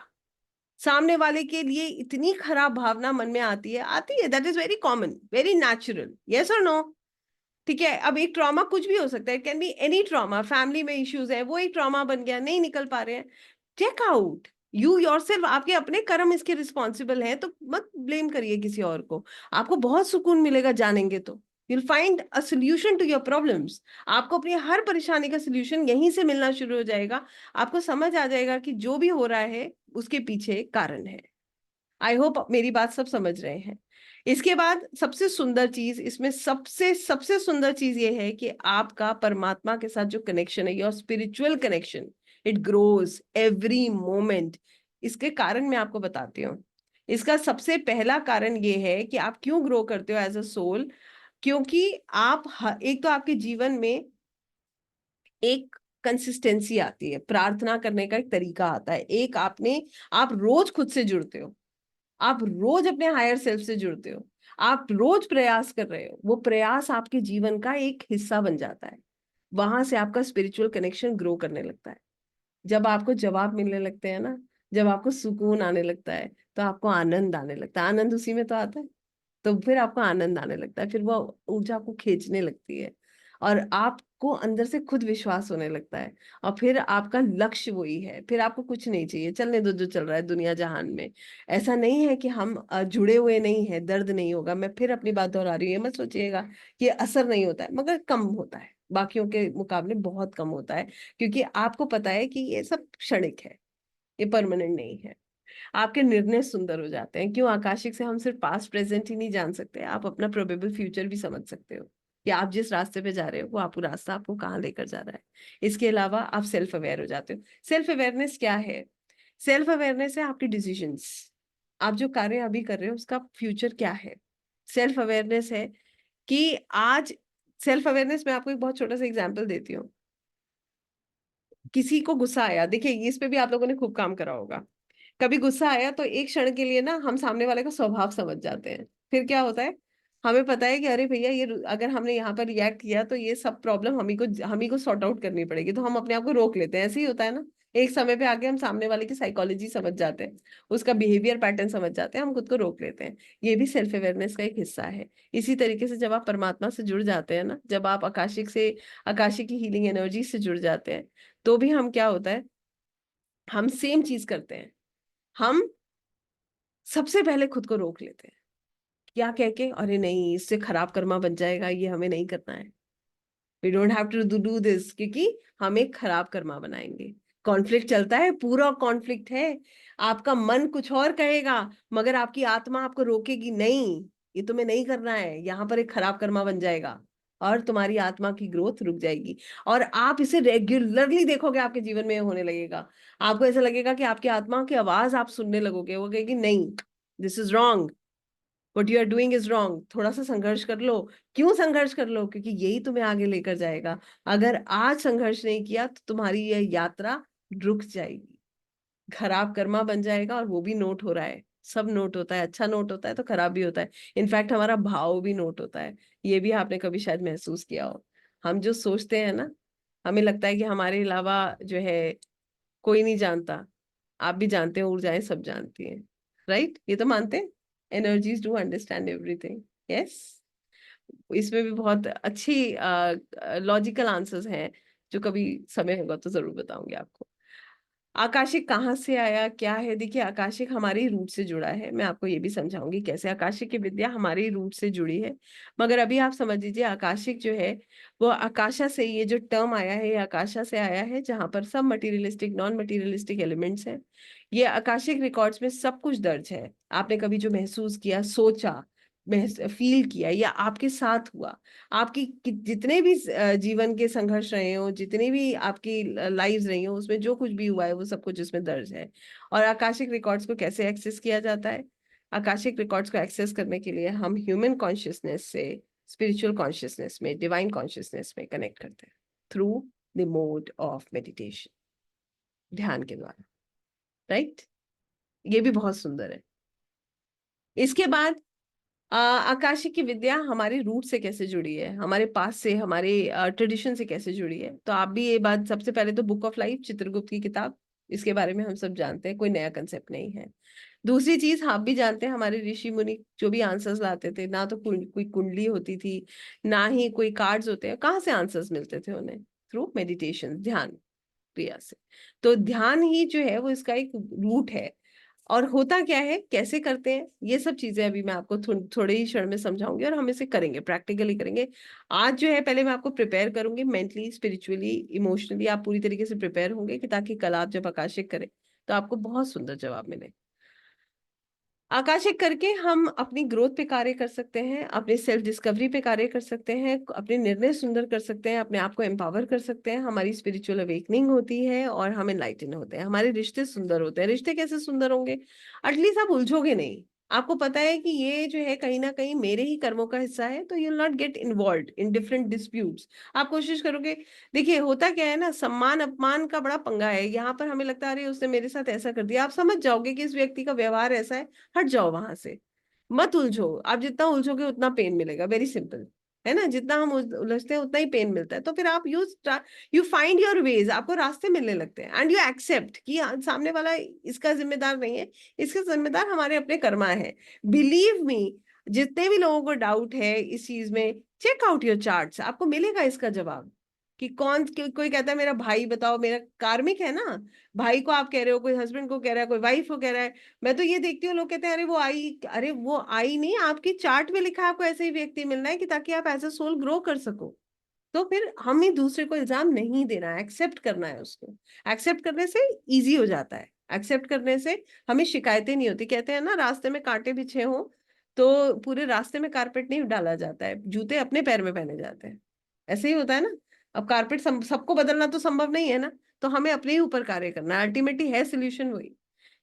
सामने वाले के लिए इतनी खराब भावना मन में आती है, that is very common, very natural. Yes और नो? ठीक है। अब एक ट्रॉमा कुछ भी हो सकता है, can be any trauma. Family में इश्यूज है, वो एक ट्रॉमा बन गया, नहीं निकल पा रहे हैं, चेक आउट यू योरसेल्फ। आपके अपने कर्म इसके रिस्पॉन्सिबल हैं, तो मत ब्लेम करिए किसी और को। आपको बहुत सुकून मिलेगा जानेंगे तो। you'll find a solution to your problems. आपको अपनी हर परेशानी का solution यहीं से मिलना शुरू हो जाएगा। आपको समझ आ जाएगा कि जो भी हो रहा है उसके पीछे कारण है। आई होप मेरी बात सब समझ रहे हैं। इसके बाद सबसे सुंदर चीज इसमें, सबसे सबसे सुंदर चीज ये है कि आपका परमात्मा के साथ जो कनेक्शन है, your spiritual connection, it grows every moment. इसके कारण मैं आपको बताती हूँ। इसका सबसे पहला कारण ये है कि आप क्यों ग्रो करते हो एज अ सोल। क्योंकि आप एक तो आपके जीवन में एक कंसिस्टेंसी आती है, प्रार्थना करने का एक तरीका आता है, एक आप रोज खुद से जुड़ते हो, आप रोज अपने हायर सेल्फ से जुड़ते हो, आप रोज प्रयास कर रहे हो, वो प्रयास आपके जीवन का एक हिस्सा बन जाता है। वहां से आपका स्पिरिचुअल कनेक्शन ग्रो करने लगता है। जब आपको जवाब मिलने लगते हैं ना, जब आपको सुकून आने लगता है, तो आपको आनंद आने लगता है। आनंद उसी में तो आता है। तो फिर आपको आनंद आने लगता है, फिर वो ऊर्जा आपको खींचने लगती है, और आपको अंदर से खुद विश्वास होने लगता है। और फिर आपका लक्ष्य वही है, फिर आपको कुछ नहीं चाहिए, चलने दो जो चल रहा है दुनिया जहान में। ऐसा नहीं है कि हम जुड़े हुए नहीं है, दर्द नहीं होगा। मैं फिर अपनी बात दोहरा रही हूँ, ये मत सोचिएगा कि असर नहीं होता है, मगर कम होता है, बाकियों के मुकाबले बहुत कम होता है। क्योंकि आपको पता है कि ये सब क्षणिक है, ये परमानेंट नहीं है। आपके निर्णय सुंदर हो जाते हैं। क्यों? आकाशिक से हम सिर्फ पास्ट प्रेजेंट ही नहीं जान सकते, आप अपना प्रोबेबल फ्यूचर भी समझ सकते हो कि आप जिस रास्ते पे जा रहे हो वो आपको रास्ता आपको कहाँ लेकर जा रहा है। इसके अलावा आप सेल्फ अवेयर हो जाते हो। सेल्फ अवेयरनेस क्या है? सेल्फ अवेयरनेस है आपके डिसीजंस। आप जो कार्य अभी कर रहे हो उसका फ्यूचर क्या है। सेल्फ अवेयरनेस है कि आज, सेल्फ अवेयरनेस में आपको एक बहुत छोटा सा एग्जाम्पल देती हूँ। किसी को गुस्सा आया, देखिए इस पे भी आप लोगों ने खूब काम करा होगा। कभी गुस्सा आया तो एक क्षण के लिए ना हम सामने वाले का स्वभाव समझ जाते हैं। फिर क्या होता है, हमें पता है कि अरे भैया ये अगर हमने यहाँ पर रिएक्ट किया तो ये सब प्रॉब्लम हम ही को सॉर्ट आउट करनी पड़ेगी, तो हम अपने आप को रोक लेते हैं। ऐसे ही होता है ना, एक समय पे आके हम सामने वाले की साइकोलॉजी समझ जाते हैं, उसका बिहेवियर पैटर्न समझ जाते हैं, हम खुद को रोक लेते हैं। ये भी सेल्फ अवेयरनेस का एक हिस्सा है। इसी तरीके से जब आप परमात्मा से जुड़ जाते हैं ना, जब आप आकाशिक की हीलिंग एनर्जी से जुड़ जाते हैं, तो भी हम क्या होता है, हम सेम चीज करते हैं। हम सबसे पहले खुद को रोक लेते हैं, क्या कह के, अरे नहीं इससे खराब कर्मा बन जाएगा, ये हमें नहीं करना है। We don't have to do this, क्योंकि हम एक खराब कर्मा बनाएंगे। कॉन्फ्लिक्ट चलता है, पूरा कॉन्फ्लिक्ट है। आपका मन कुछ और कहेगा, मगर आपकी आत्मा आपको रोकेगी, नहीं ये तुम्हें नहीं करना है, यहाँ पर एक खराब कर्मा बन जाएगा, और तुम्हारी आत्मा की ग्रोथ रुक जाएगी। और आप इसे रेगुलरली देखोगे, आपके जीवन में होने लगेगा। आपको ऐसा लगेगा कि आपकी आत्मा की आवाज आप सुनने लगोगे, वो कहेगी नहीं, this is wrong, what you are doing is wrong, थोड़ा सा संघर्ष कर लो। क्यों संघर्ष कर लो? क्योंकि यही तुम्हें आगे लेकर जाएगा। अगर आज संघर्ष नहीं किया तो तुम्हारी यह यात्रा रुक जाएगी, खराब कर्मा बन जाएगा। और वो भी नोट हो रहा है, सब नोट होता है, अच्छा नोट होता है तो खराब भी होता है। इनफैक्ट हमारा भाव भी नोट होता है। ये भी आपने कभी शायद महसूस किया हो। हम जो सोचते हैं ना, हमें लगता है कि हमारे अलावा जो है कोई नहीं जानता। आप भी जानते हो, ऊर्जाएं सब जानती हैं, राइट? ये तो मानते हैं, energies do understand everything. Yes, इसमें भी बहुत अच्छी लॉजिकल आंसर्स हैं, जो कभी समय होगा तो जरूर बताऊंगी आपको। आकाशिक कहाँ से आया, क्या है? देखिए, आकाशिक हमारे रूट से जुड़ा है। मैं आपको ये भी समझाऊंगी कैसे आकाशिक की विद्या हमारे रूट से जुड़ी है। मगर अभी आप समझ लीजिए, आकाशिक जो है वो आकाशा से, ये जो टर्म आया है ये आकाशा से आया है, जहां पर सब मटेरियलिस्टिक नॉन मटेरियलिस्टिक एलिमेंट्स हैं। ये आकाशिक रिकॉर्ड्स में सब कुछ दर्ज है। आपने कभी जो महसूस किया, सोचा, फील किया, या आपके साथ हुआ, आपकी जितने भी जीवन के संघर्ष रहे हो, जितने भी आपकी लाइव्स रही हो, उसमें जो कुछ भी हुआ है वो सब कुछ इसमें दर्ज है। और आकाशिक रिकॉर्ड्स को कैसे एक्सेस किया जाता है? आकाशिक रिकॉर्ड्स को एक्सेस करने के लिए हम ह्यूमन कॉन्शियसनेस से स्पिरिचुअल कॉन्शियसनेस में, डिवाइन कॉन्शियसनेस में कनेक्ट करते हैं through the mode of meditation, ध्यान के द्वारा, राइट? ये भी बहुत सुंदर है। इसके बाद आकाशिक की विद्या हमारे रूट से कैसे जुड़ी है, हमारे पास से, हमारे ट्रेडिशन से कैसे जुड़ी है? तो आप भी ये बात, सबसे पहले तो बुक ऑफ लाइफ, चित्रगुप्त की किताब, इसके बारे में हम सब जानते हैं, कोई नया कंसेप्ट नहीं है। दूसरी चीज आप भी जानते हैं, हमारे ऋषि मुनि जो भी आंसर्स लाते थे, ना तो कोई कुंडली होती थी, ना ही कोई कार्ड्स होते हैं। कहाँ से आंसर्स मिलते थे उन्हें? थ्रू मेडिटेशन, ध्यान क्रिया से। तो ध्यान ही जो है वो इसका एक रूट है। और होता क्या है, कैसे करते हैं, ये सब चीजें अभी मैं आपको थोड़े ही क्षण में समझाऊंगी और हम इसे करेंगे, प्रैक्टिकली करेंगे। आज जो है पहले मैं आपको प्रिपेयर करूंगी मेंटली, स्पिरिचुअली, इमोशनली, आप पूरी तरीके से प्रिपेयर होंगे कि ताकि कल आप जब आकाशिक करें तो आपको बहुत सुंदर जवाब मिले। आकाशिक करके हम अपनी ग्रोथ पे कार्य कर सकते हैं, अपने सेल्फ डिस्कवरी पे कार्य कर सकते हैं, अपने निर्णय सुंदर कर सकते हैं, अपने आप को एम्पावर कर सकते हैं, हमारी स्पिरिचुअल अवेकनिंग होती है और हम एनलाइटन होते हैं, हमारे रिश्ते सुंदर होते हैं। रिश्ते कैसे सुंदर होंगे? एटलीस्ट आप उलझोगे नहीं, आपको पता है कि ये जो है कहीं ना कहीं मेरे ही कर्मों का हिस्सा है, तो you will not get involve in different disputes. आप कोशिश करोगे। देखिए होता क्या है ना, सम्मान अपमान का बड़ा पंगा है यहाँ पर। हमें लगता है अरे उसने मेरे साथ ऐसा कर दिया, आप समझ जाओगे कि इस व्यक्ति का व्यवहार ऐसा है, हट जाओ वहां से, मत उलझो। आप जितना उलझोगे उतना पेन मिलेगा, वेरी सिंपल, है ना? जितना हम उलझते हैं उतना ही पेन मिलता है। तो फिर आप यू फाइंड योर वेज, आपको रास्ते मिलने लगते हैं, एंड यू एक्सेप्ट कि सामने वाला इसका जिम्मेदार नहीं है, इसके जिम्मेदार हमारे अपने कर्मा है। बिलीव मी, जितने भी लोगों को डाउट है इस चीज में, चेक आउट योर चार्ट्स, आपको मिलेगा इसका जवाब कि कोई कहता है मेरा भाई बताओ, मेरा कार्मिक है ना, भाई को आप कह रहे हो, कोई हस्बैंड को कह रहा है, कोई वाइफ को कह रहा है। मैं तो ये देखती हूँ लोग कहते हैं अरे वो आई, अरे वो आई नहीं, आपकी चार्ट में लिखा है आपको ऐसे ही व्यक्ति मिलना है कि ताकि आप एज अ सोल ग्रो कर सको। तो फिर हमें दूसरे को इल्जाम नहीं देना है, एक्सेप्ट करना है उसको। एक्सेप्ट करने से इजी हो जाता है, एक्सेप्ट करने से हमें शिकायतें नहीं होती। कहते हैं ना रास्ते में कांटे बिछे हों तो पूरे रास्ते में कारपेट नहीं डाला जाता है, जूते अपने पैर में पहने जाते हैं, ऐसे ही होता है ना। अब कारपेट सबको बदलना तो संभव नहीं है ना, तो हमें अपने ही ऊपर कार्य करना है, अल्टीमेटली है सोल्यूशन वही।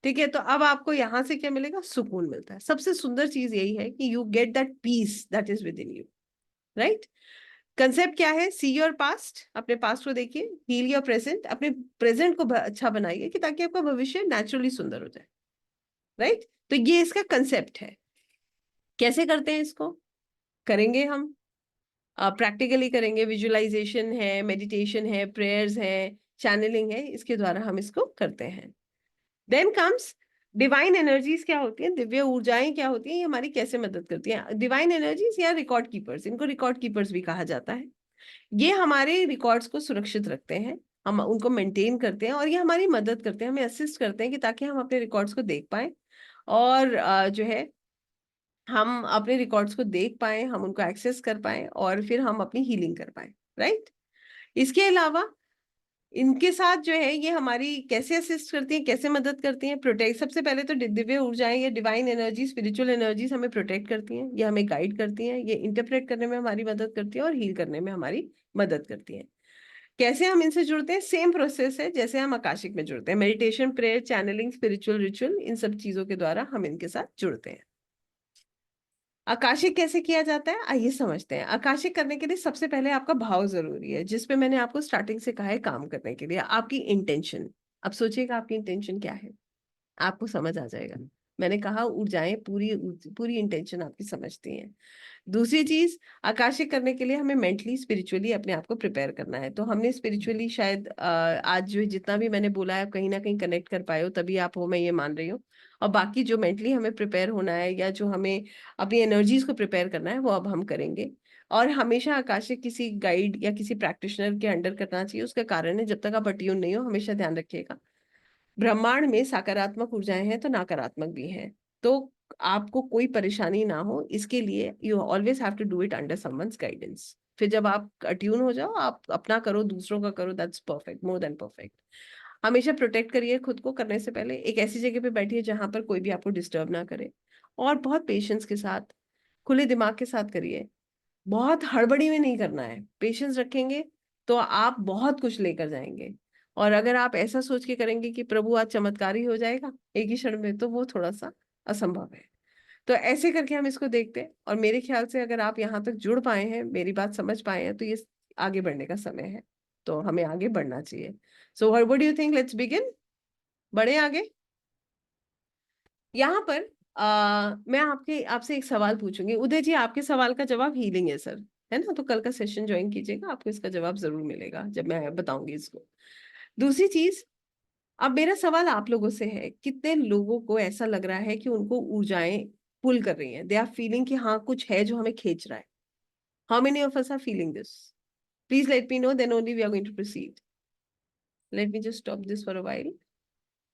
ठीक है, तो अब आपको यहां से क्या मिलेगा? सुकून मिलता है। सबसे सुंदर चीज यही है कि you get that peace that is within you, right? Concept क्या है? सी योर पास्ट, अपने पास्ट को देखिए, हील योर प्रेजेंट, अपने प्रेजेंट को अच्छा बनाइए कि ताकि आपका भविष्य नेचुरली सुंदर हो जाए, राइट? तो ये इसका कंसेप्ट है। कैसे करते हैं इसको? करेंगे हम प्रैक्टिकली करेंगे, विजुअलाइजेशन है, मेडिटेशन है, प्रेयर्स है, चैनलिंग है, इसके द्वारा हम इसको करते हैं। Then comes divine energies. क्या होती हैं दिव्य ऊर्जाएं? क्या होती हैं, ये हमारी कैसे मदद करती हैं? डिवाइन एनर्जीज या रिकॉर्ड कीपर्स, इनको रिकॉर्ड कीपर्स भी कहा जाता है। ये हमारे रिकॉर्ड्स को सुरक्षित रखते हैं, हम उनको मेंटेन करते हैं और ये हमारी मदद करते हैं, हमें असिस्ट करते हैं कि ताकि हम अपने रिकॉर्ड्स को देख पाए और जो है हम अपने रिकॉर्ड्स को देख पाए, हम उनको एक्सेस कर पाए और फिर हम अपनी हीलिंग कर पाए, राइट? इसके अलावा इनके साथ जो है ये हमारी कैसे असिस्ट करती हैं, कैसे मदद करती हैं? प्रोटेक्ट, सबसे पहले तो दिव्य ऊर्जाएं, ये डिवाइन एनर्जी, स्पिरिचुअल एनर्जीज हमें प्रोटेक्ट करती हैं, ये हमें गाइड करती हैं, ये इंटरप्रेट करने में हमारी मदद करती है और हील करने में हमारी मदद करती हैं। कैसे हम इनसे जुड़ते हैं? सेम प्रोसेस है जैसे हम आकाशिक में जुड़ते हैं, meditation, prayer, channelling, spiritual ritual, इन सब चीजों के द्वारा हम इनके साथ जुड़ते हैं। आकाशिक कैसे किया जाता है, आइए समझते हैं। आकाशिक करने के लिए सबसे पहले आपका भाव जरूरी है, जिसपे मैंने आपको स्टार्टिंग से कहा है काम करने के लिए, आपकी इंटेंशन। अब सोचिएगा आपकी इंटेंशन क्या है, आपको समझ आ जाएगा। मैंने कहा ऊर्जाएं पूरी पूरी इंटेंशन आपकी समझती हैं। दूसरी चीज, आकाशिक करने के लिए हमें मेंटली स्पिरिचुअली अपने आप को प्रिपेयर करना है। तो हमने स्पिरिचुअली शायद आज जो जितना भी मैंने बोला है कहीं ना कहीं कनेक्ट कर पाए हो, तभी आप हो, मैं ये मान रही हूँ। और बाकी जो मेंटली हमें प्रिपेयर होना है या जो हमें अपनी एनर्जीज को प्रिपेयर करना है वो अब हम करेंगे। और हमेशा आकाशिक किसी गाइड या किसी प्रैक्टिशनर के अंडर करना चाहिए। उसका कारण है, जब तक आप अट्यून नहीं हो, हमेशा ध्यान रखिएगा, ब्रह्मांड में सकारात्मक ऊर्जाएं हैं तो नकारात्मक भी हैं। तो आपको कोई परेशानी ना हो इसके लिए you always have to do it under someone's guidance. फिर जब आप अट्यून हो जाओ, आप अपना करो, दूसरों का करो, that's perfect, more than perfect. हमेशा प्रोटेक्ट करिए खुद को, करने से पहले एक ऐसी जगह पे बैठिए जहां पर कोई भी आपको डिस्टर्ब ना करे, और बहुत पेशेंस के साथ, खुले दिमाग के साथ करिए। बहुत हड़बड़ी में नहीं करना है, पेशेंस रखेंगे तो आप बहुत कुछ लेकर जाएंगे। और अगर आप ऐसा सोच के करेंगे कि प्रभु आज चमत्कार ही हो जाएगा एक ही क्षण में, तो वो थोड़ा सा असंभव है। तो ऐसे करके हम इसको देखते हैं, और मेरे ख्याल से अगर आप यहाँ तक जुड़ पाए हैं, मेरी बात समझ पाए हैं, तो ये आगे बढ़ने का समय है, तो हमें आगे बढ़ना चाहिए। So what do you think, let's begin, बढ़े आगे। यहाँ पर मैं आपसे एक सवाल पूछूंगी। उदय जी, आपके सवाल का जवाब हीलिंग है सर, है ना? तो कल का सेशन ज्वाइन कीजिएगा, आपको इसका जवाब जरूर मिलेगा जब मैं बताऊंगी इसको। दूसरी चीज, अब मेरा सवाल आप लोगों से है, कितने लोगों को ऐसा लग रहा है कि उनको ऊर्जाएं पुल कर रही हैं, दे आर फीलिंग कि हाँ कुछ है जो हमें खींच रहा है? How many of us are feeling this? Please let me know, then only we are going to proceed. Let me just stop this for a while.